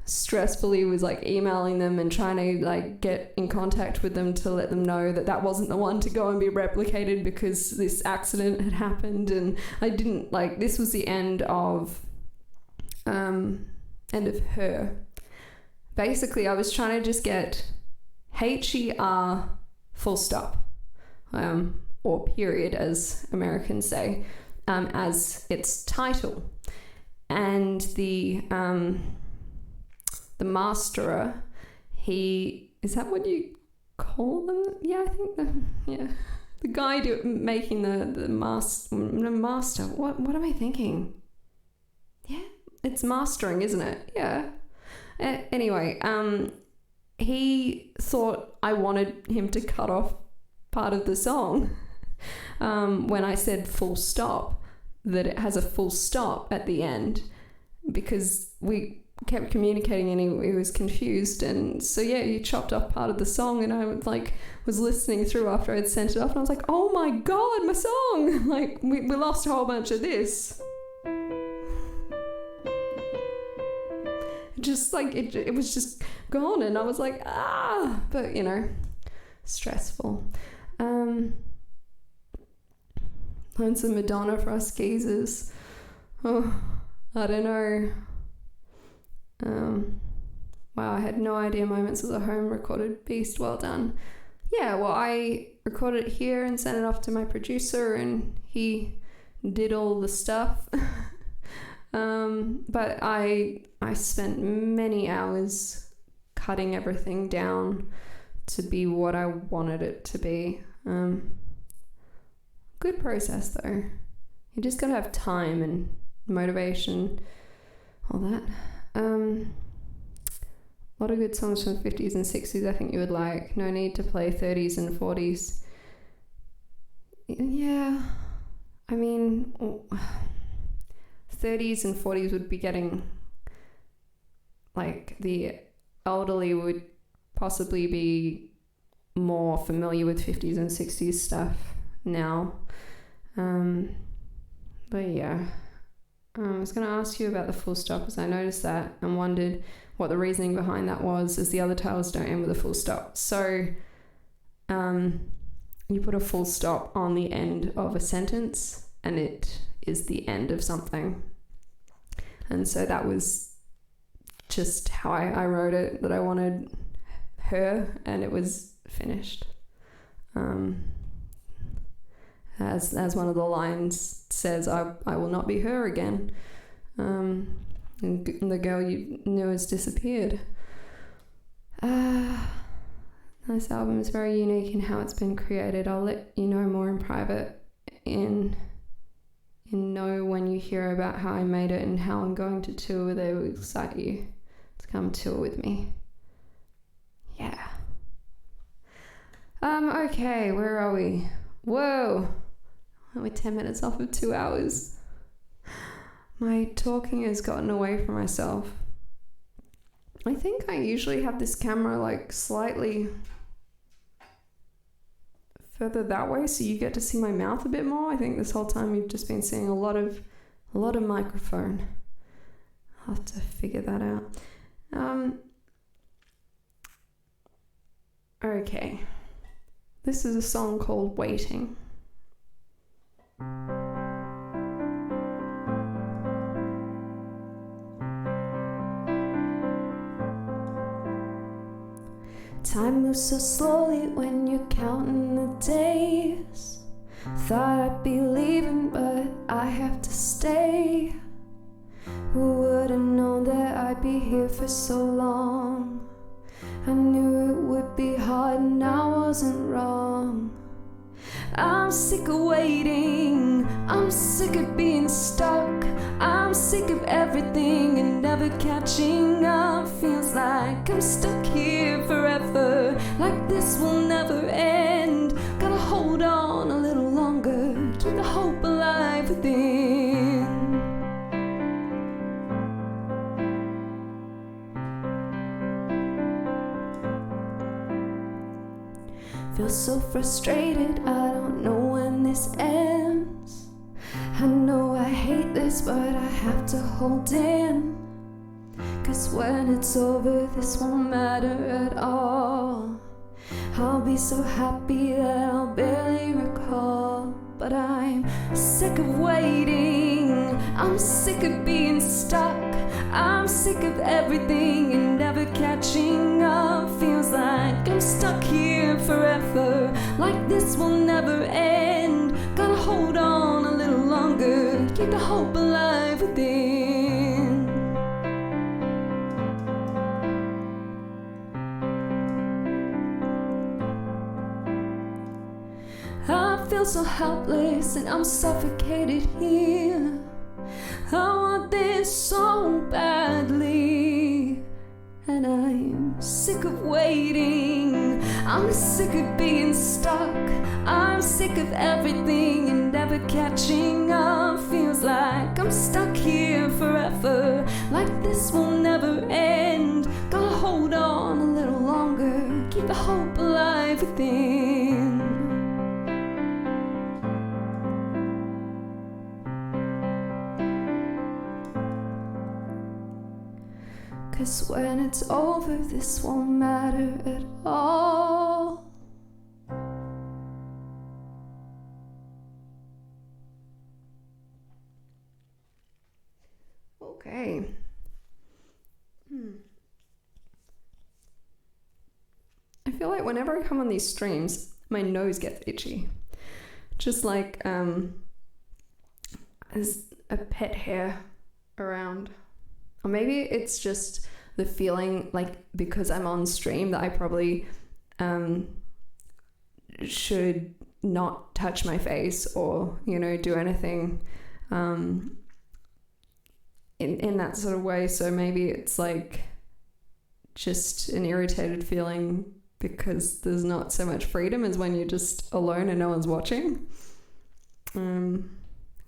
stressfully was like emailing them and trying to like get in contact with them to let them know that wasn't the one to go and be replicated, because this accident had happened. And I didn't like, this was the end of Her. Basically, I was trying to just get HER full stop, or period, as Americans say, as its title. And the masterer, is that what you call them? Yeah, I think the guy making the master. What am I thinking? Yeah, it's mastering, isn't it? Yeah. Anyway, he thought I wanted him to cut off part of the song when I said full stop, that it has a full stop at the end, because we kept communicating and he was confused. And so yeah, you chopped off part of the song, and I was listening through after I'd sent it off, and I was like, oh my god, my song! Like, we lost a whole bunch of this. Just like it was just gone, and I was like, but you know, stressful. Learn some Madonna for us geezers. Oh, I don't know. Wow, I had no idea Moments was a home recorded beast. Well done. Yeah, well, I recorded it here and sent it off to my producer, and he did all the stuff. But I spent many hours cutting everything down to be what I wanted it to be. Good process though. You just gotta have time and motivation, all that. A lot of good songs from the 50s and 60s I think you would like. No need to play 30s and 40s. Yeah, I mean, 30s and 40s would be getting, like, the elderly would possibly be more familiar with 50s and 60s stuff now. But yeah, I was going to ask you about the full stop, as I noticed that and wondered what the reasoning behind that was, as the other titles don't end with a full stop. So you put a full stop on the end of a sentence and it is the end of something. And so that was just how I wrote it, that I wanted her, and it was finished. As one of the lines says, I will not be her again. And the girl you knew has disappeared. This album is very unique in how it's been created. I'll let you know more in private, in know when you hear about how I made it and how I'm going to tour. They will excite you to come tour with me. Yeah. Okay, where are we? Whoa, we're 10 minutes off of 2 hours. My talking has gotten away from myself. I think I usually have this camera like slightly further that way so you get to see my mouth a bit more. I think this whole time you've just been seeing a lot of microphone. I'll have to figure that out. Okay. This is a song called Waiting. Time moves so slowly when you're counting the days. Thought I'd be leaving, but I have to stay. Who would have known that I'd be here for so long? I knew it would be hard and I wasn't wrong. I'm sick of waiting, I'm sick of being stuck. I'm sick of everything and never catching up. Feels like I'm stuck here forever, like this will never end. Gotta hold on a little longer, keep the hope alive within. Feel so frustrated, I don't know when this ends. I know I hate this, but I have to hold in. 'Cause when it's over, this won't matter at all. I'll be so happy that I'll barely recall. But I'm sick of waiting, I'm sick of being stuck. I'm sick of everything and never catching up. Feels like I'm stuck here forever, like this will never end. Gotta hold on a little longer, keep the hope alive within. I feel so helpless and I'm suffocated here. I want this so badly, and I'm sick of waiting. I'm sick of being stuck. I'm sick of everything and never catching up. Feels like I'm stuck here forever, like this will never end. Gotta hold on a little longer, keep the hope alive within. 'Cause when it's over, this won't matter at all. Okay. I feel like whenever I come on these streams, my nose gets itchy. Just like there's a pet hair around. Or maybe it's just the feeling, like, because I'm on stream, that I probably should not touch my face or, you know, do anything in that sort of way. So maybe it's like just an irritated feeling because there's not so much freedom as when you're just alone and no one's watching.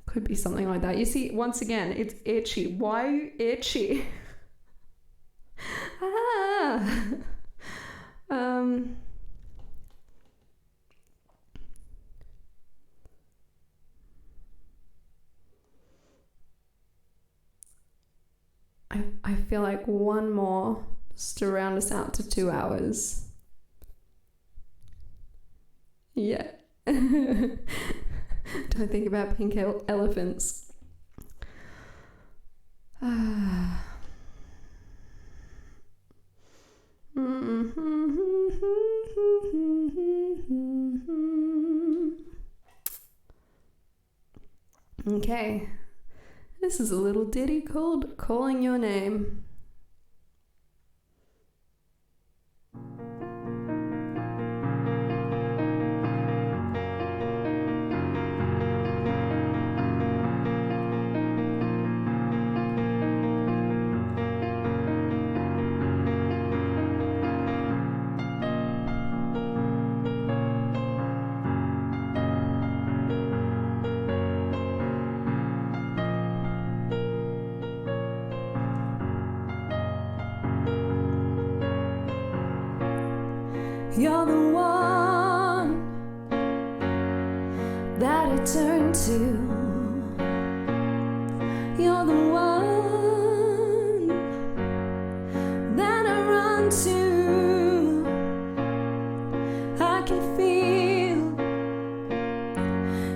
Could be something like that. You see, once again, it's itchy. Why are you itchy? I feel like one more just to round us out to 2 hours. Yeah. Don't think about pink elephants. Okay. This is a little ditty called Calling Your Name. You're the one I turn to. You're the one that I run to. I can feel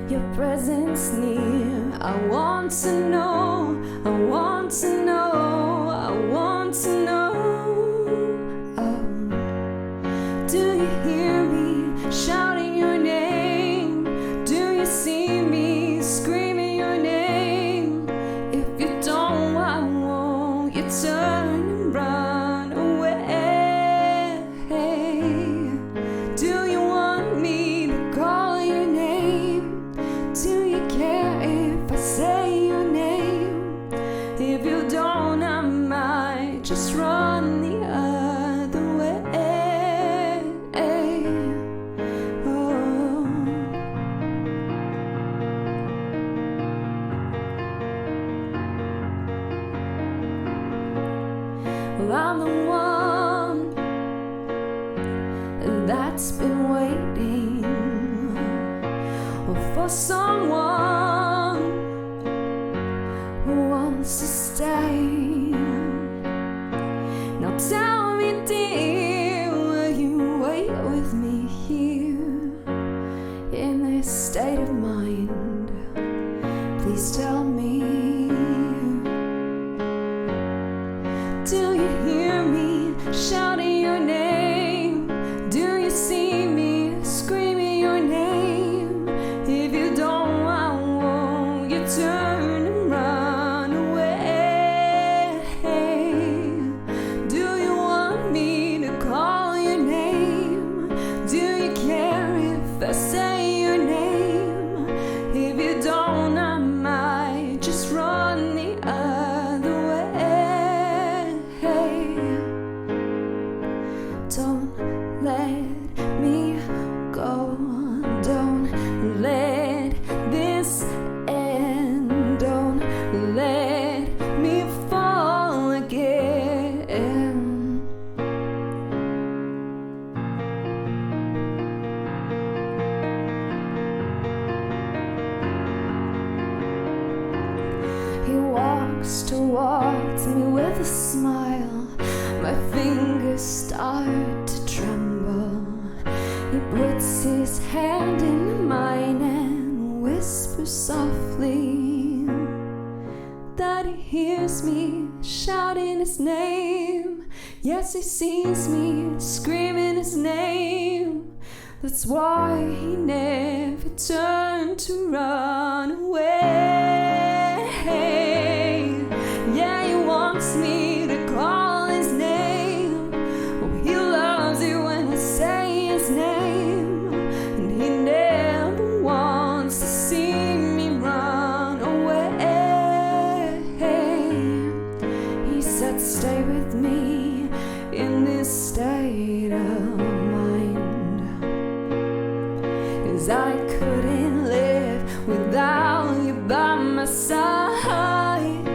your presence near. I want to know, I want to know, I want to know. Oh, do you hear me shouting your name? Do you see me screaming your name? If you don't, why won't you turn and run away? Do you want me to call your name? Do you care if I say your name? If you don't, I might just run the other way. Oh. Well, I'm the one that's been waiting for someone who wants to stay. Now tell me, dear, will you wait with me here in this state of mind? Please tell me, do you hear me shouting your name? Do you see me screaming your name? If you don't, why won't you turn and run away? Do you want me to call your name? Do you care if I say your name? If you don't, I might just run the other way. Don't let me go. Don't let this end. Don't let me fall again. He walks towards me with a smile. My fingers start to tremble. He puts his hand in mine and whispers softly that he hears me shouting his name. Yes, he sees me screaming his name. That's why he never turned to run away. Yeah, he wants me to call his name. Oh, he loves it when I say his name. And he never wants to see me run away. He said, stay with me in this state of mind, 'cause I couldn't live without you by my side.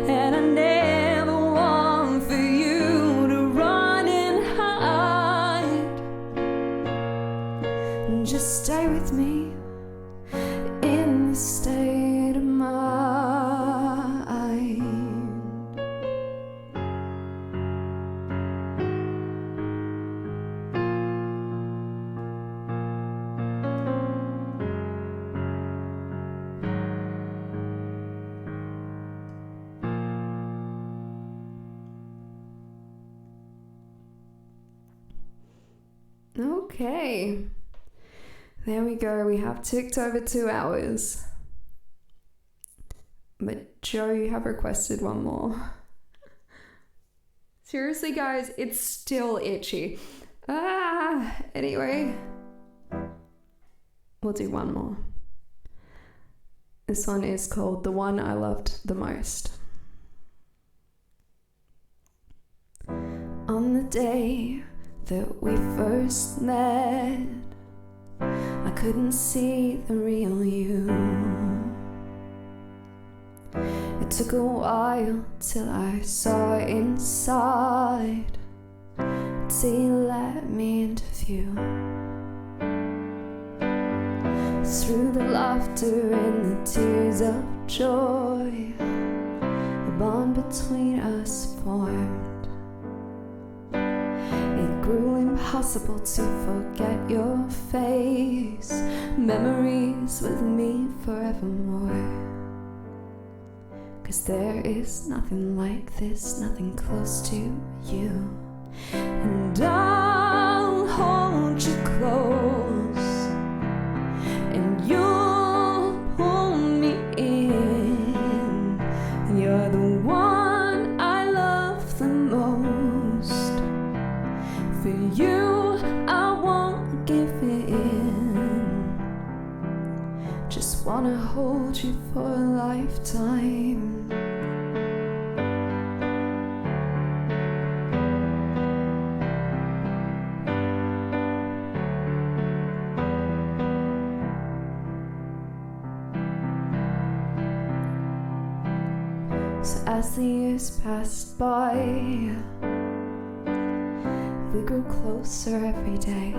And I never want for you to run and hide. Just stay with me in this state of mind. Okay, there we go. We have ticked over 2 hours. But Joe, you have requested one more. Seriously, guys, it's still itchy. Anyway, we'll do one more. This one is called The One I Loved the Most. On the day that we first met, I couldn't see the real you. It took a while till I saw inside, till you let me into view. Through the laughter and the tears of joy, a bond between us formed. It grew impossible to forget your face, memories with me forevermore. 'Cause there is nothing like this, nothing close to you. And I'll hold you close, and you'll pull me in. You're the one I love the most. For you, I won't give in. Just wanna hold you for a lifetime. So as the years passed by, we grew closer every day.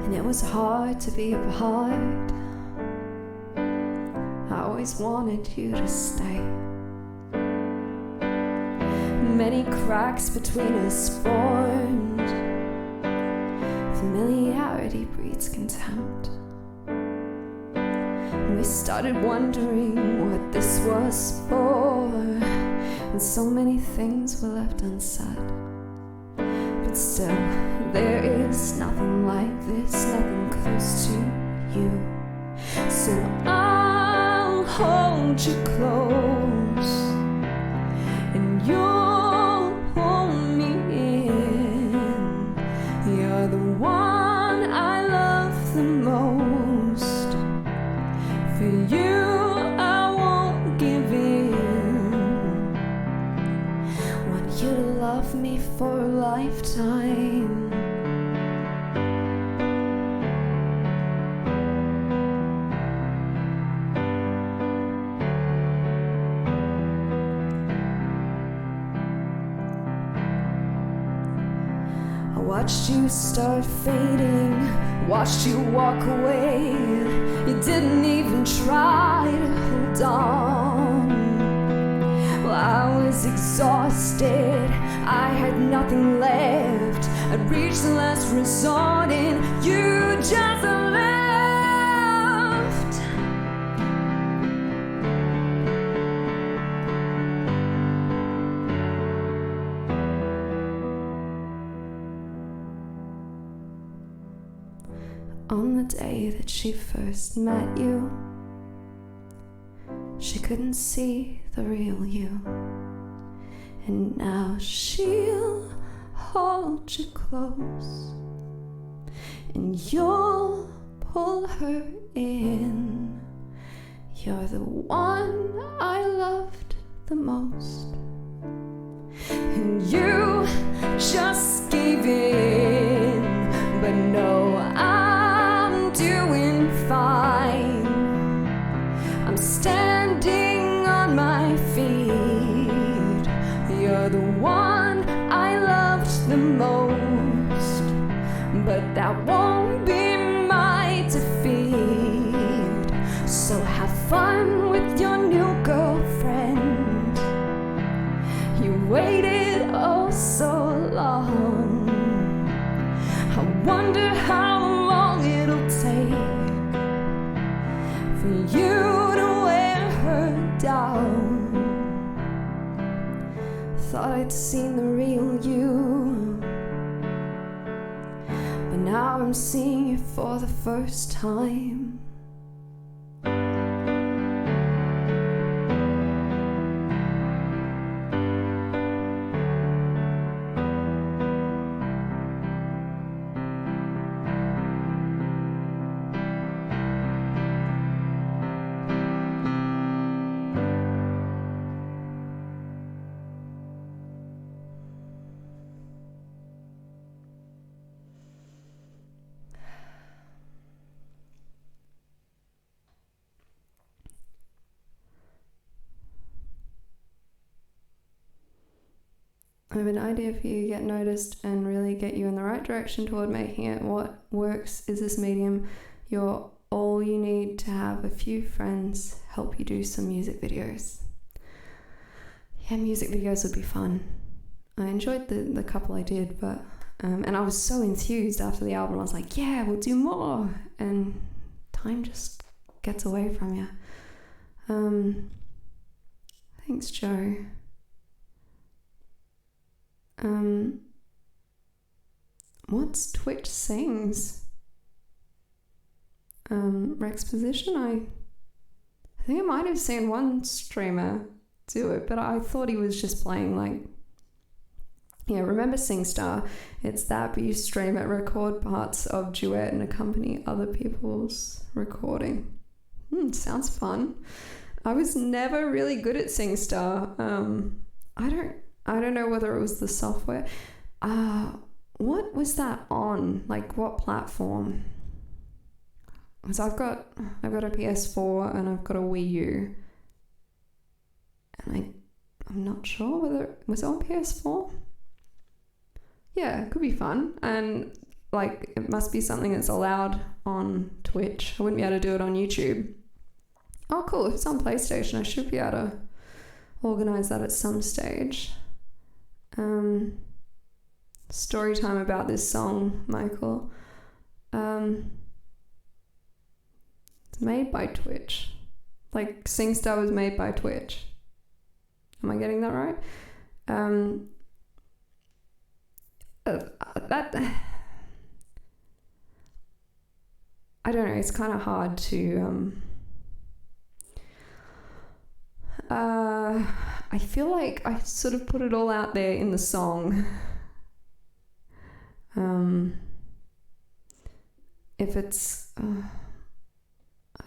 And it was hard to be apart. I always wanted you to stay. Many cracks between us formed. Familiarity breeds contempt. We started wondering what this was for, and so many things were left unsaid. But still, there is nothing like this, nothing close to you. So I'll hold you close, and you'll pull me in. You're the one I love the most. For you, I won't give in. Want you to love me for a lifetime. I watched you start fading, watched you walk away. You didn't even try to hold on. Well, I was exhausted, I had nothing left. I'd reached the last resort and you just left. On the day that she first met you, she couldn't see the real you. And now she'll hold you close, and you'll pull her in. You're the one I loved the most, and you just gave in. But no, I'm doing fine. I'm standing on my feet. You're the one I loved the most, but that won't be my defeat. So have fun with your new girlfriend. You waited oh so long. I wonder how long it'll take for you to wear her down. Thought I'd seen the real you, but now I'm seeing you for the first time. I have an idea for you to get noticed and really get you in the right direction toward making it. What works is this medium. You're all you need to have a few friends help you do some music videos. Yeah, music videos would be fun. I enjoyed the couple I did, but and I was so enthused after the album. I was like, yeah, we'll do more. And time just gets away from you. Thanks, Joe. What's Twitch Sings? Rex Position? I think I might have seen one streamer do it, but I thought he was just playing like, yeah, remember SingStar? It's that, but you stream it, record parts of duet and accompany other people's recording. Sounds fun. I was never really good at SingStar. I don't know whether it was the software. What was that on? Like what platform? So I've got a PS4 and I've got a Wii U. And I'm not sure whether it was on PS4. Yeah, it could be fun. And like it must be something that's allowed on Twitch. I wouldn't be able to do it on YouTube. Oh cool, if it's on PlayStation I should be able to organise that at some stage. Story time about this song, Michael. It's made by Twitch. Like SingStar was made by Twitch. Am I getting that right? That I don't know, it's kind of hard to I feel like I sort of put it all out there in the song. If it's I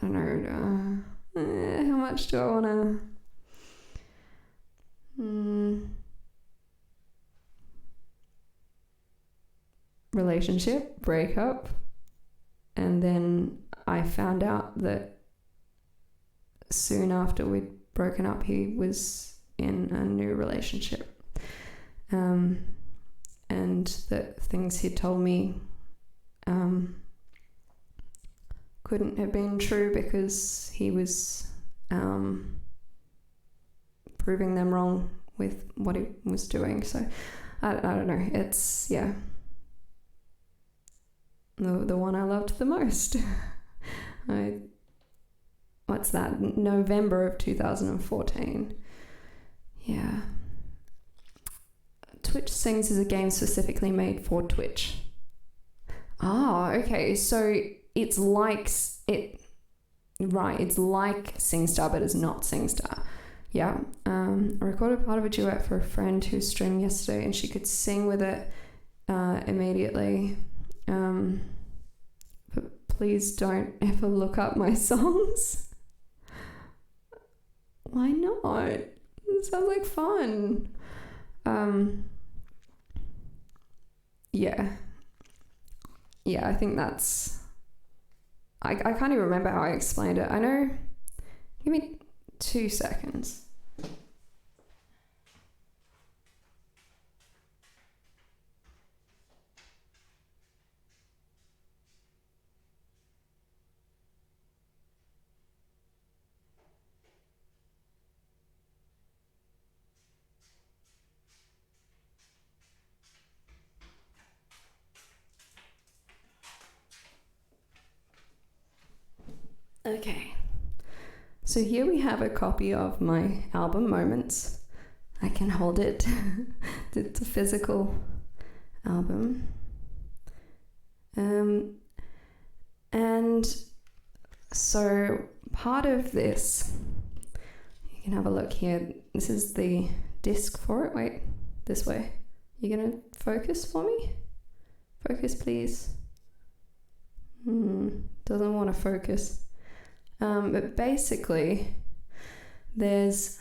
don't know, how much do I want to relationship breakup, and then I found out that soon after we'd broken up he was in a new relationship, and that things he'd told me couldn't have been true because he was proving them wrong with what he was doing. So I don't know, it's the one I loved the most. What's that? November of 2014. Yeah. Twitch Sings is a game specifically made for Twitch. Okay. So it's like it's like SingStar, but it's not SingStar. Yeah. I recorded part of a duet for a friend who was streaming yesterday, and she could sing with it immediately. But please don't ever look up my songs. Why not? It sounds like fun. Yeah, I think that's... I can't even remember how I explained it. I know... Give me 2 seconds. Okay, so here we have a copy of my album Moments. I can hold it. It's a physical album. And so part of this, you can have a look here. This is the disc for it. Wait, this way. You're gonna focus for me? Focus, please. Doesn't want to focus. But basically, there's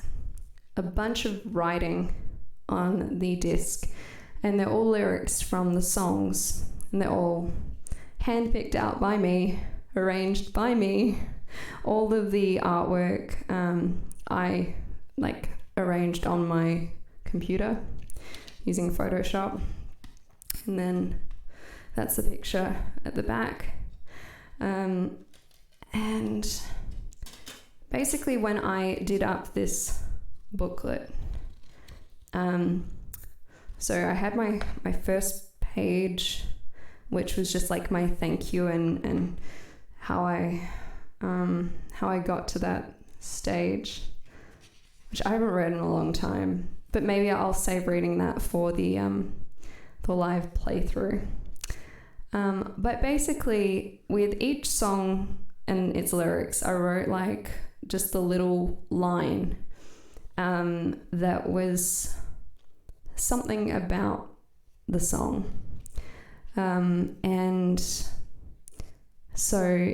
a bunch of writing on the disc, and they're all lyrics from the songs, and they're all handpicked out by me, arranged by me. All of the artwork I arranged on my computer using Photoshop. And then that's the picture at the back. And basically when I did up this booklet, so I had my first page, which was just like my thank you and how I got to that stage, which I haven't read in a long time, but maybe I'll save reading that for the live playthrough. But basically with each song and its lyrics, I wrote like just a little line that was something about the song. And so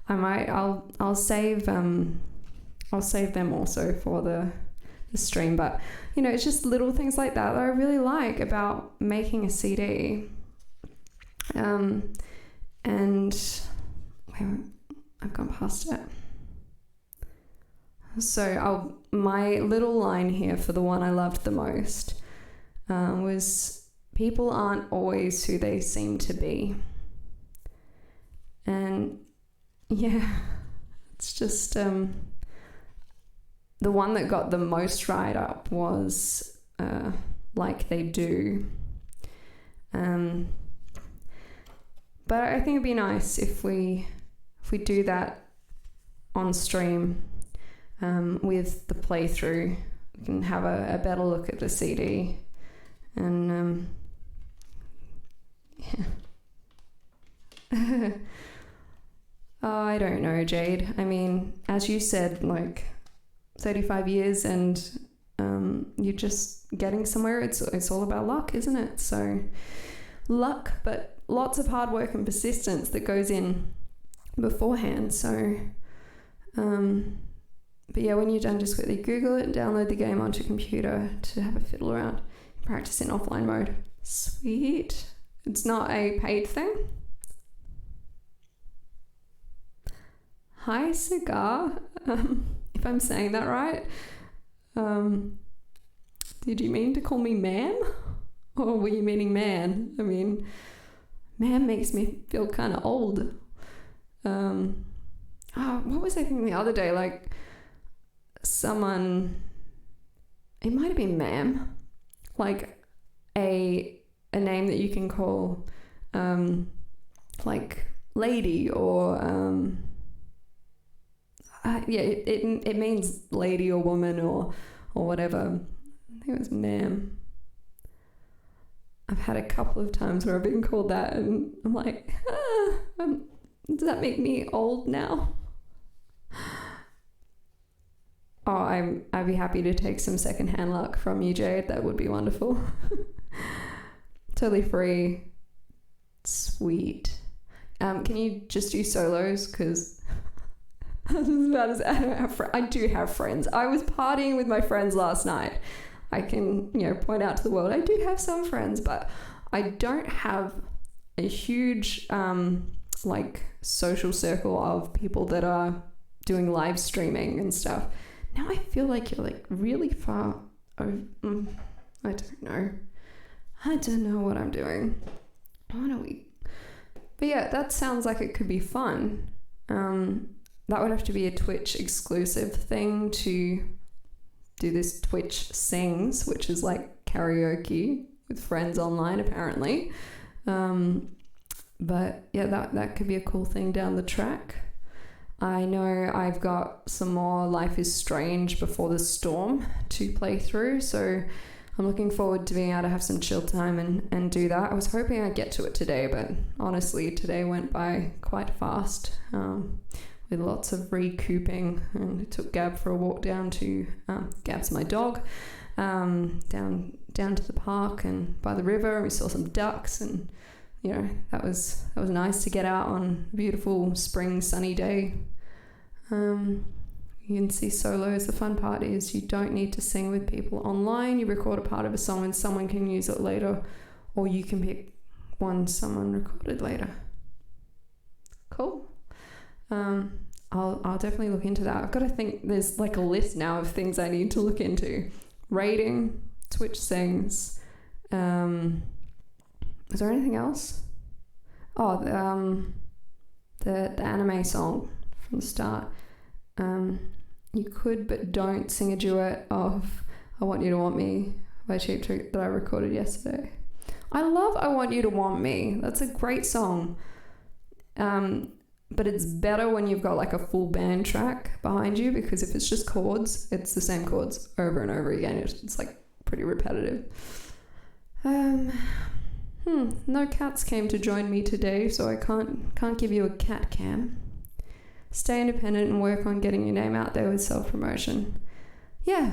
I'll save them also for the stream, but you know, it's just little things like that I really like about making a CD. And I've gone past it. So my little line here for the one I loved the most was, people aren't always who they seem to be. And yeah, it's just the one that got the most right up was Like They Do. But I think it'd be nice if we do that on stream with the playthrough. We can have a better look at the CD. And yeah. Oh, I don't know, Jade. I mean, as you said, like 35 years and you're just getting somewhere. It's all about luck, isn't it? So luck, but lots of hard work and persistence that goes in beforehand. So but yeah, when you're done, just quickly Google it and download the game onto your computer to have a fiddle around, practice in offline mode. Sweet. It's not a paid thing. Hi, Cigar. If I'm saying that right. Did you mean to call me ma'am? Or were you meaning man? I mean, ma'am makes me feel kind of old. What was I thinking the other day? Like, someone, it might have been ma'am, like a name that you can call like lady or yeah, it means lady or woman or whatever. I think it was ma'am. I've had a couple of times where I've been called that and I'm like, does that make me old now? Oh, I'd be happy to take some secondhand luck from you, Jade. That would be wonderful. Totally free. Sweet. Can you just do solos? Because I do have friends. I was partying with my friends last night. I can, point out to the world, I do have some friends, but I don't have a huge, social circle of people that are doing live streaming and stuff. Now I feel like you're really far over. I don't know. I don't know what I'm doing. But yeah, that sounds like it could be fun. That would have to be a Twitch exclusive thing to do this Twitch Sings, which is like karaoke with friends online apparently. But yeah, that could be a cool thing down the track. I know I've got some more Life is Strange Before the Storm to play through, so I'm looking forward to being able to have some chill time and do that. I was hoping I'd get to it today, but honestly, today went by quite fast with lots of recouping. And it took Gab for a walk down to, Gab's my dog, down to the park and by the river, and we saw some ducks, and that was nice to get out on a beautiful spring sunny day. You can see solos. The fun part is you don't need to sing with people online. You record a part of a song and someone can use it later, or you can pick one someone recorded later. Cool. I'll definitely look into that. I've got to think, there's like a list now of things I need to look into. Raiding, Twitch Sings. Is there anything else? Oh, the anime song from the start. You could but don't sing a duet of I Want You to Want Me by Cheap Trick that I recorded yesterday. I love I Want You to Want Me. That's a great song. But it's better when you've got like a full band track behind you, because if it's just chords, it's the same chords over and over again. It's like pretty repetitive. No cats came to join me today, so I can't give you a cat cam. Stay independent and work on getting your name out there with self-promotion. Yeah.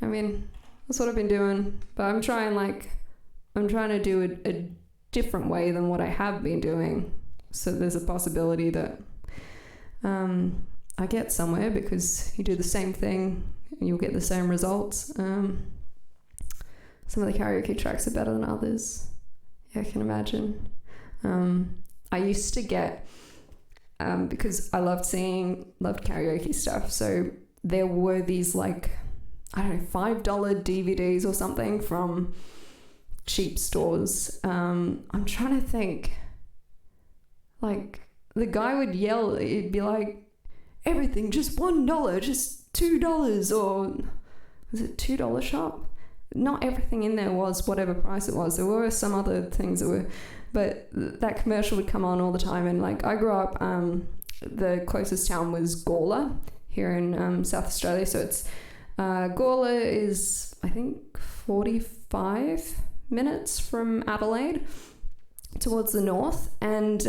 I mean, that's what I've been doing, but I'm trying to do it a different way than what I have been doing. So there's a possibility that I get somewhere, because you do the same thing and you'll get the same results. Some of the karaoke tracks are better than others. Yeah, I can imagine. I used to get, because I loved karaoke stuff, so there were these like, I don't know, $5 DVDs or something from cheap stores. I'm trying to think. Like, the guy would yell, it'd be like, everything just $1, just $2, or was it $2 shop? Not everything in there was whatever price it was. There were some other things that were, but that commercial would come on all the time. And like, I grew up, the closest town was Gawler here in South Australia. So it's, Gawler is, I think, 45 minutes from Adelaide towards the north, and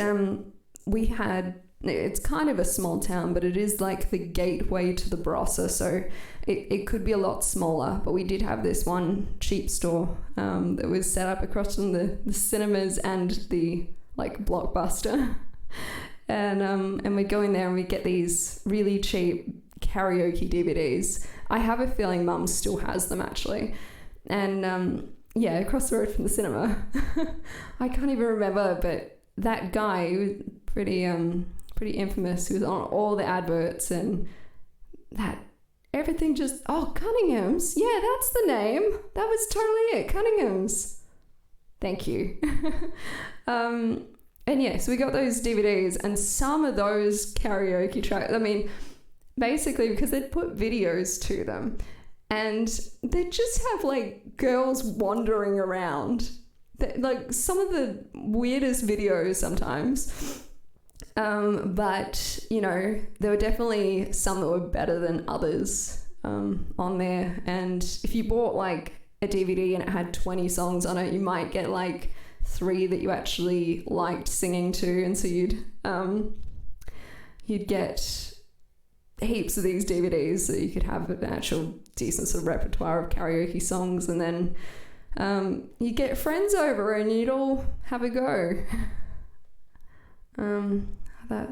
it's kind of a small town, but it is like the gateway to the Barossa, so it could be a lot smaller, but we did have this one cheap store that was set up across from the cinemas and the like Blockbuster, and we'd go in there and we'd get these really cheap karaoke DVDs. I have a feeling Mum still has them actually, and yeah, across the road from the cinema. I can't even remember, but that guy, he was pretty infamous. He was on all the adverts, and that everything just, Cunningham's. Yeah, that's the name. That was totally it, Cunningham's. Thank you. And yeah, so we got those DVDs, and some of those karaoke tracks, I mean, basically because they'd put videos to them, and they just have like girls wandering around. Like some of the weirdest videos sometimes. But, you know, there were definitely some that were better than others on there. And if you bought like a DVD and it had 20 songs on it, you might get like 3 that you actually liked singing to. And so you'd get heaps of these DVDs so you could have an actual decent sort of repertoire of karaoke songs, and then you get friends over and you'd all have a go. That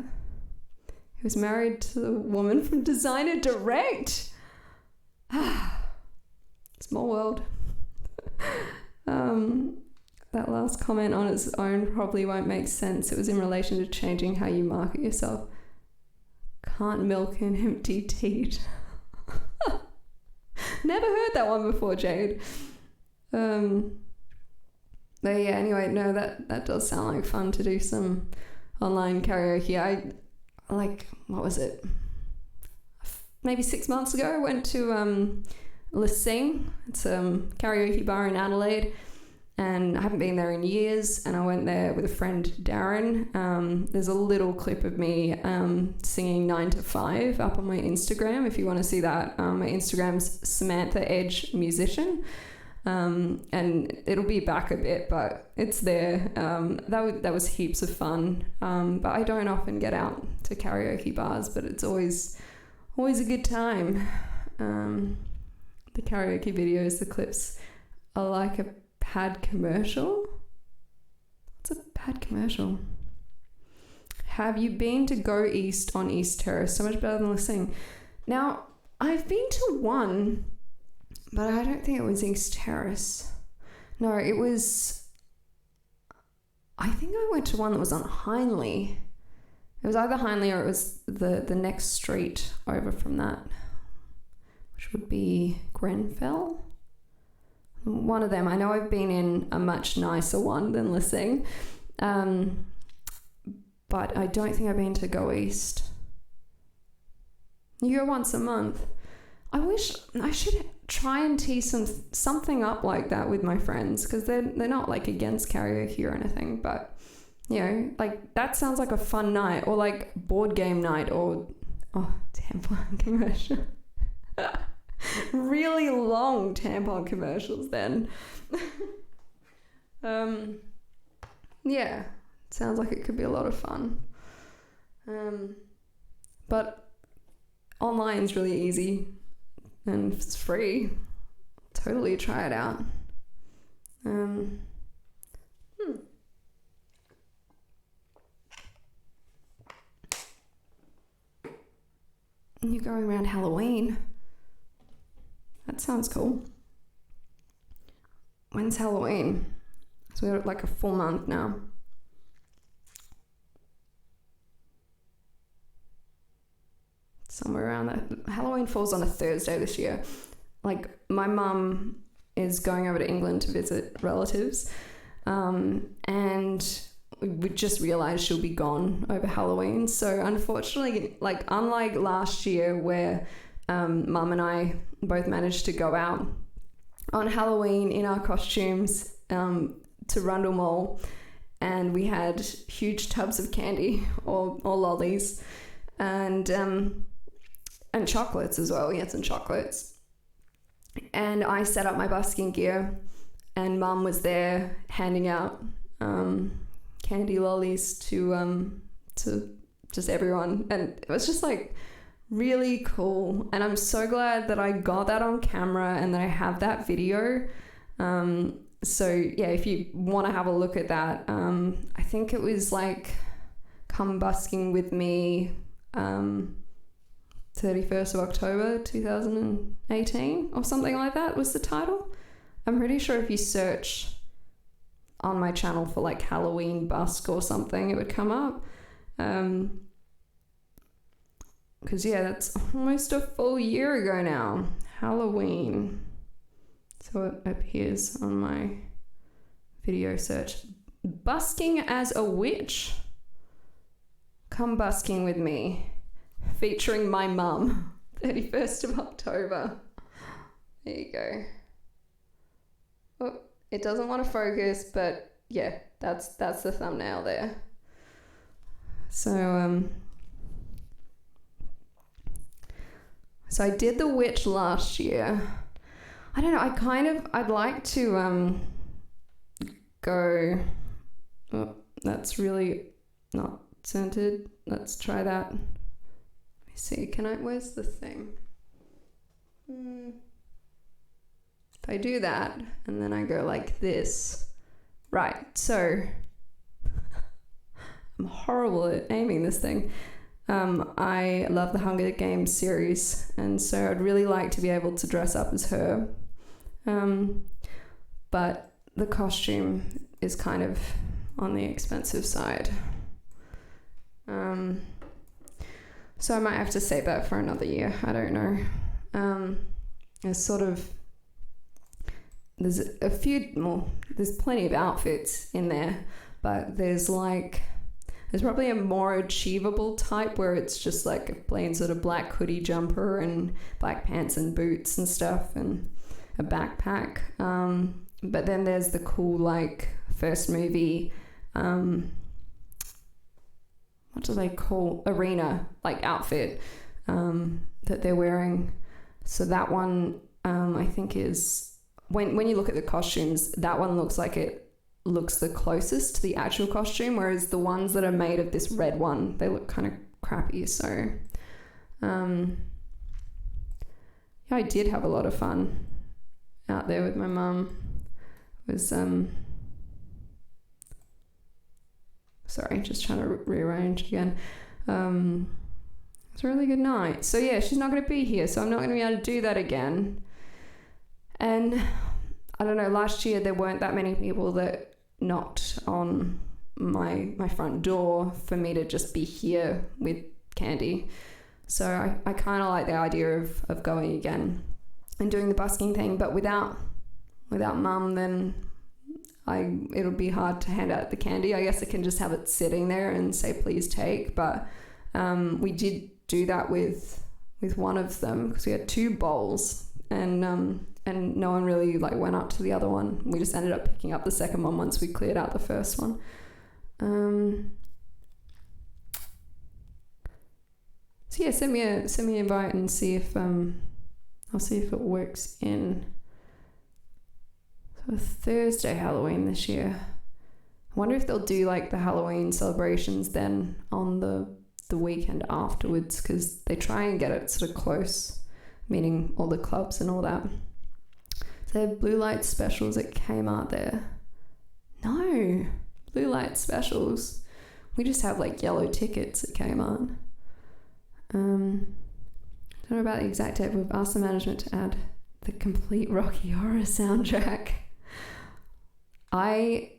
he was married to the woman from Designer Direct. Small world. That last comment on its own probably won't make sense. It was in relation to changing how you market yourself. Can't milk an empty teat. Never heard that one before, Jade. But yeah, anyway, no, that does sound like fun to do some online karaoke. I like, what was it? Maybe 6 months ago, I went to Le Sing. It's a karaoke bar in Adelaide, and I haven't been there in years, and I went there with a friend, Darren. There's a little clip of me singing 9 to 5 up on my Instagram if you want to see that. My Instagram's Samantha Edge Musician, and it'll be back a bit, but it's there. That was heaps of fun, but I don't often get out to karaoke bars, but it's always a good time. The karaoke videos, the clips are like a pad commercial. What's a pad commercial? Have you been to Go East on East Terrace? So much better than listening. Now, I've been to one, but I don't think it was East Terrace. No, it was, I think I went to one that was on Hindley. It was either Hindley or it was the next street over from that, which would be Grenfell. one of them. I know I've been in a much nicer one than Lissing, but I don't think I've been to Go East. You go once a month. I wish I should try and tee something up like that with my friends, because they're not like against karaoke or anything, but you know, like that sounds like a fun night, or like board game night, or tampon commercial. Really long tampon commercials then. Yeah, sounds like it could be a lot of fun. But online's really easy and it's free. Totally try it out. You're going around Halloween. That sounds cool. When's Halloween? So we're like a full month now. Somewhere around that. Halloween falls on a Thursday this year. Like, my mum is going over to England to visit relatives, and we just realised she'll be gone over Halloween. So unfortunately, like, unlike last year where mum and I both managed to go out on Halloween in our costumes to Rundle Mall, and we had huge tubs of candy or lollies and chocolates as well. We had some chocolates. And I set up my busking gear, and mum was there handing out candy lollies to just everyone, and it was just like really cool. And I'm so glad that I got that on camera and that I have that video. So yeah, if you want to have a look at that, I think it was like Come Busking With Me 31st of October 2018 or something like that was the title. I'm pretty sure if you search on my channel for like Halloween busk or something, it would come up. Because yeah, that's almost a full year ago now. Halloween. So it appears on my video search. Busking as a Witch. Come Busking With Me. Featuring my mum. 31st of October. There you go. Oh, it doesn't want to focus, but yeah, that's the thumbnail there. So I did the witch last year. I don't know, I'd like to go, oh, that's really not centered. Let's try that. Let me see, where's the thing? If I do that and then I go like this, right, so I'm horrible at aiming this thing. I love the Hunger Games series, and so I'd really like to be able to dress up as her. But the costume is kind of on the expensive side. So I might have to save that for another year. I don't know. There's plenty of outfits in there, but there's probably a more achievable type where it's just like a plain sort of black hoodie jumper and black pants and boots and stuff and a backpack. But then there's the cool like first movie, what do they call, arena like outfit that they're wearing. So that one I think is, when you look at the costumes, that one looks like it looks the closest to the actual costume, whereas the ones that are made of this red one, they look kind of crappy. So yeah, I did have a lot of fun out there with my mum. It was sorry, just trying to rearrange again. It's a really good night. So yeah, she's not going to be here, so I'm not going to be able to do that again. And I don't know, last year there weren't that many people that knocked on my front door for me to just be here with Candy. So I kind of like the idea of going again and doing the busking thing, but without without mum, then it'll be hard to hand out the candy. I guess I can just have it sitting there and say please take, but we did do that with one of them because we had 2 bowls, and no one really like went up to the other one. We just ended up picking up the second one once we cleared out the first one. So yeah, send me an invite and see if I'll see if it works in. So Thursday Halloween this year. I wonder if they'll do like the Halloween celebrations then on the weekend afterwards, because they try and get it sort of close, meaning all the clubs and all that. So they have blue light specials at Kmart there. No, blue light specials. We just have like yellow tickets at Kmart. I don't know about the exact date. We've asked the management to add the complete Rocky Horror soundtrack. I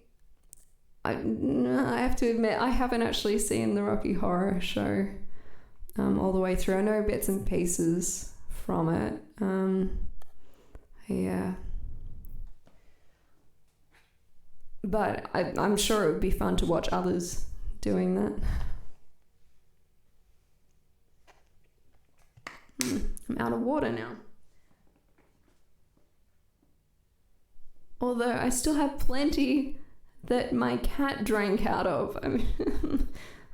have to admit, I haven't actually seen the Rocky Horror show all the way through. I know bits and pieces from it. Yeah. But I'm sure it would be fun to watch others doing that. I'm out of water now. Although I still have plenty that my cat drank out of. I mean,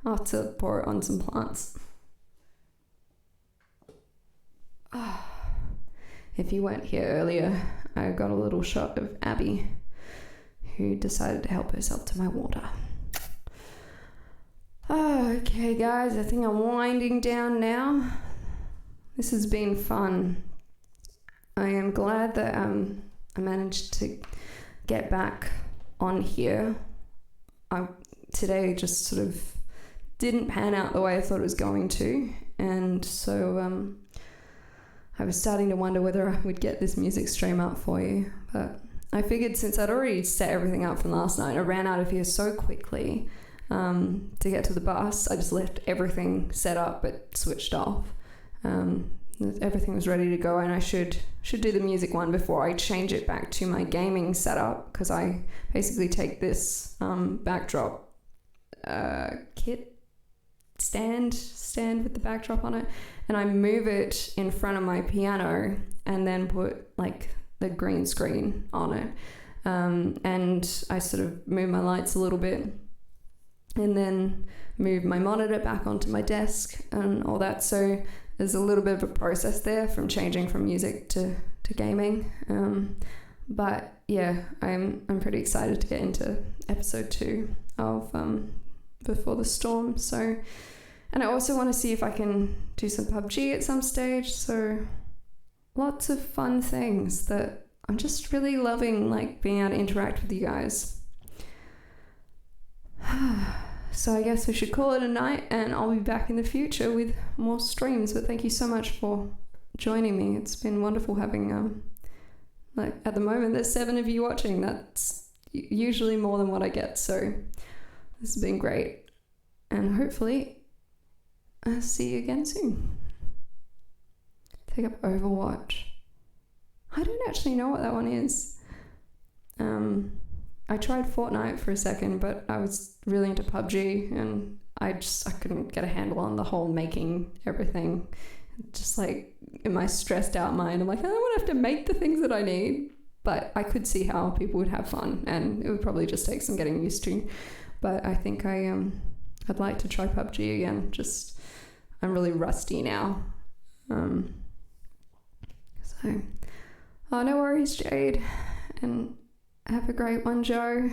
I'll have to pour it on some plants. If you weren't here earlier, I got a little shot of Abby, who decided to help herself to my water. Okay, guys, I think I'm winding down now. This has been fun. I am glad that I managed to get back on here. Today just sort of didn't pan out the way I thought it was going to, and so I was starting to wonder whether I would get this music stream up for you, but I figured since I'd already set everything up from last night, I ran out of here so quickly to get to the bus. I just left everything set up but switched off. Everything was ready to go, and I should do the music one before I change it back to my gaming setup, because I basically take this backdrop kit stand with the backdrop on it, and I move it in front of my piano and then put like the green screen on it, and I sort of move my lights a little bit and then move my monitor back onto my desk and all that. So there's a little bit of a process there from changing from music to gaming. But yeah, I'm pretty excited to get into episode 2 of Before the Storm. So, and I also want to see if I can do some PUBG at some stage. So lots of fun things that I'm just really loving, like being able to interact with you guys. So I guess we should call it a night, and I'll be back in the future with more streams. But thank you so much for joining me. It's been wonderful having, like at the moment there's 7 of you watching. That's usually more than what I get. So this has been great, and hopefully I'll see you again soon. Take up Overwatch. I don't actually know what that one is. I tried Fortnite for a second, but I was really into PUBG, and I couldn't get a handle on the whole making everything. Just like in my stressed out mind, I'm like, I don't want to have to make the things that I need. But I could see how people would have fun, and it would probably just take some getting used to. But I think I'd like to try PUBG again. Just I'm really rusty now. No worries, Jade, and have a great one, Joe.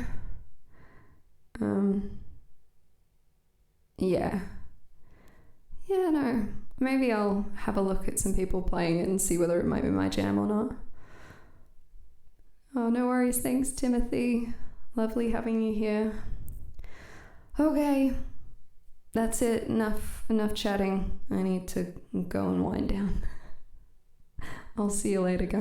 No, maybe I'll have a look at some people playing it and see whether it might be my jam or not. No worries. Thanks, Timothy. Lovely having you here. Okay, that's it. Enough chatting. I need to go and wind down. I'll see you later, guys.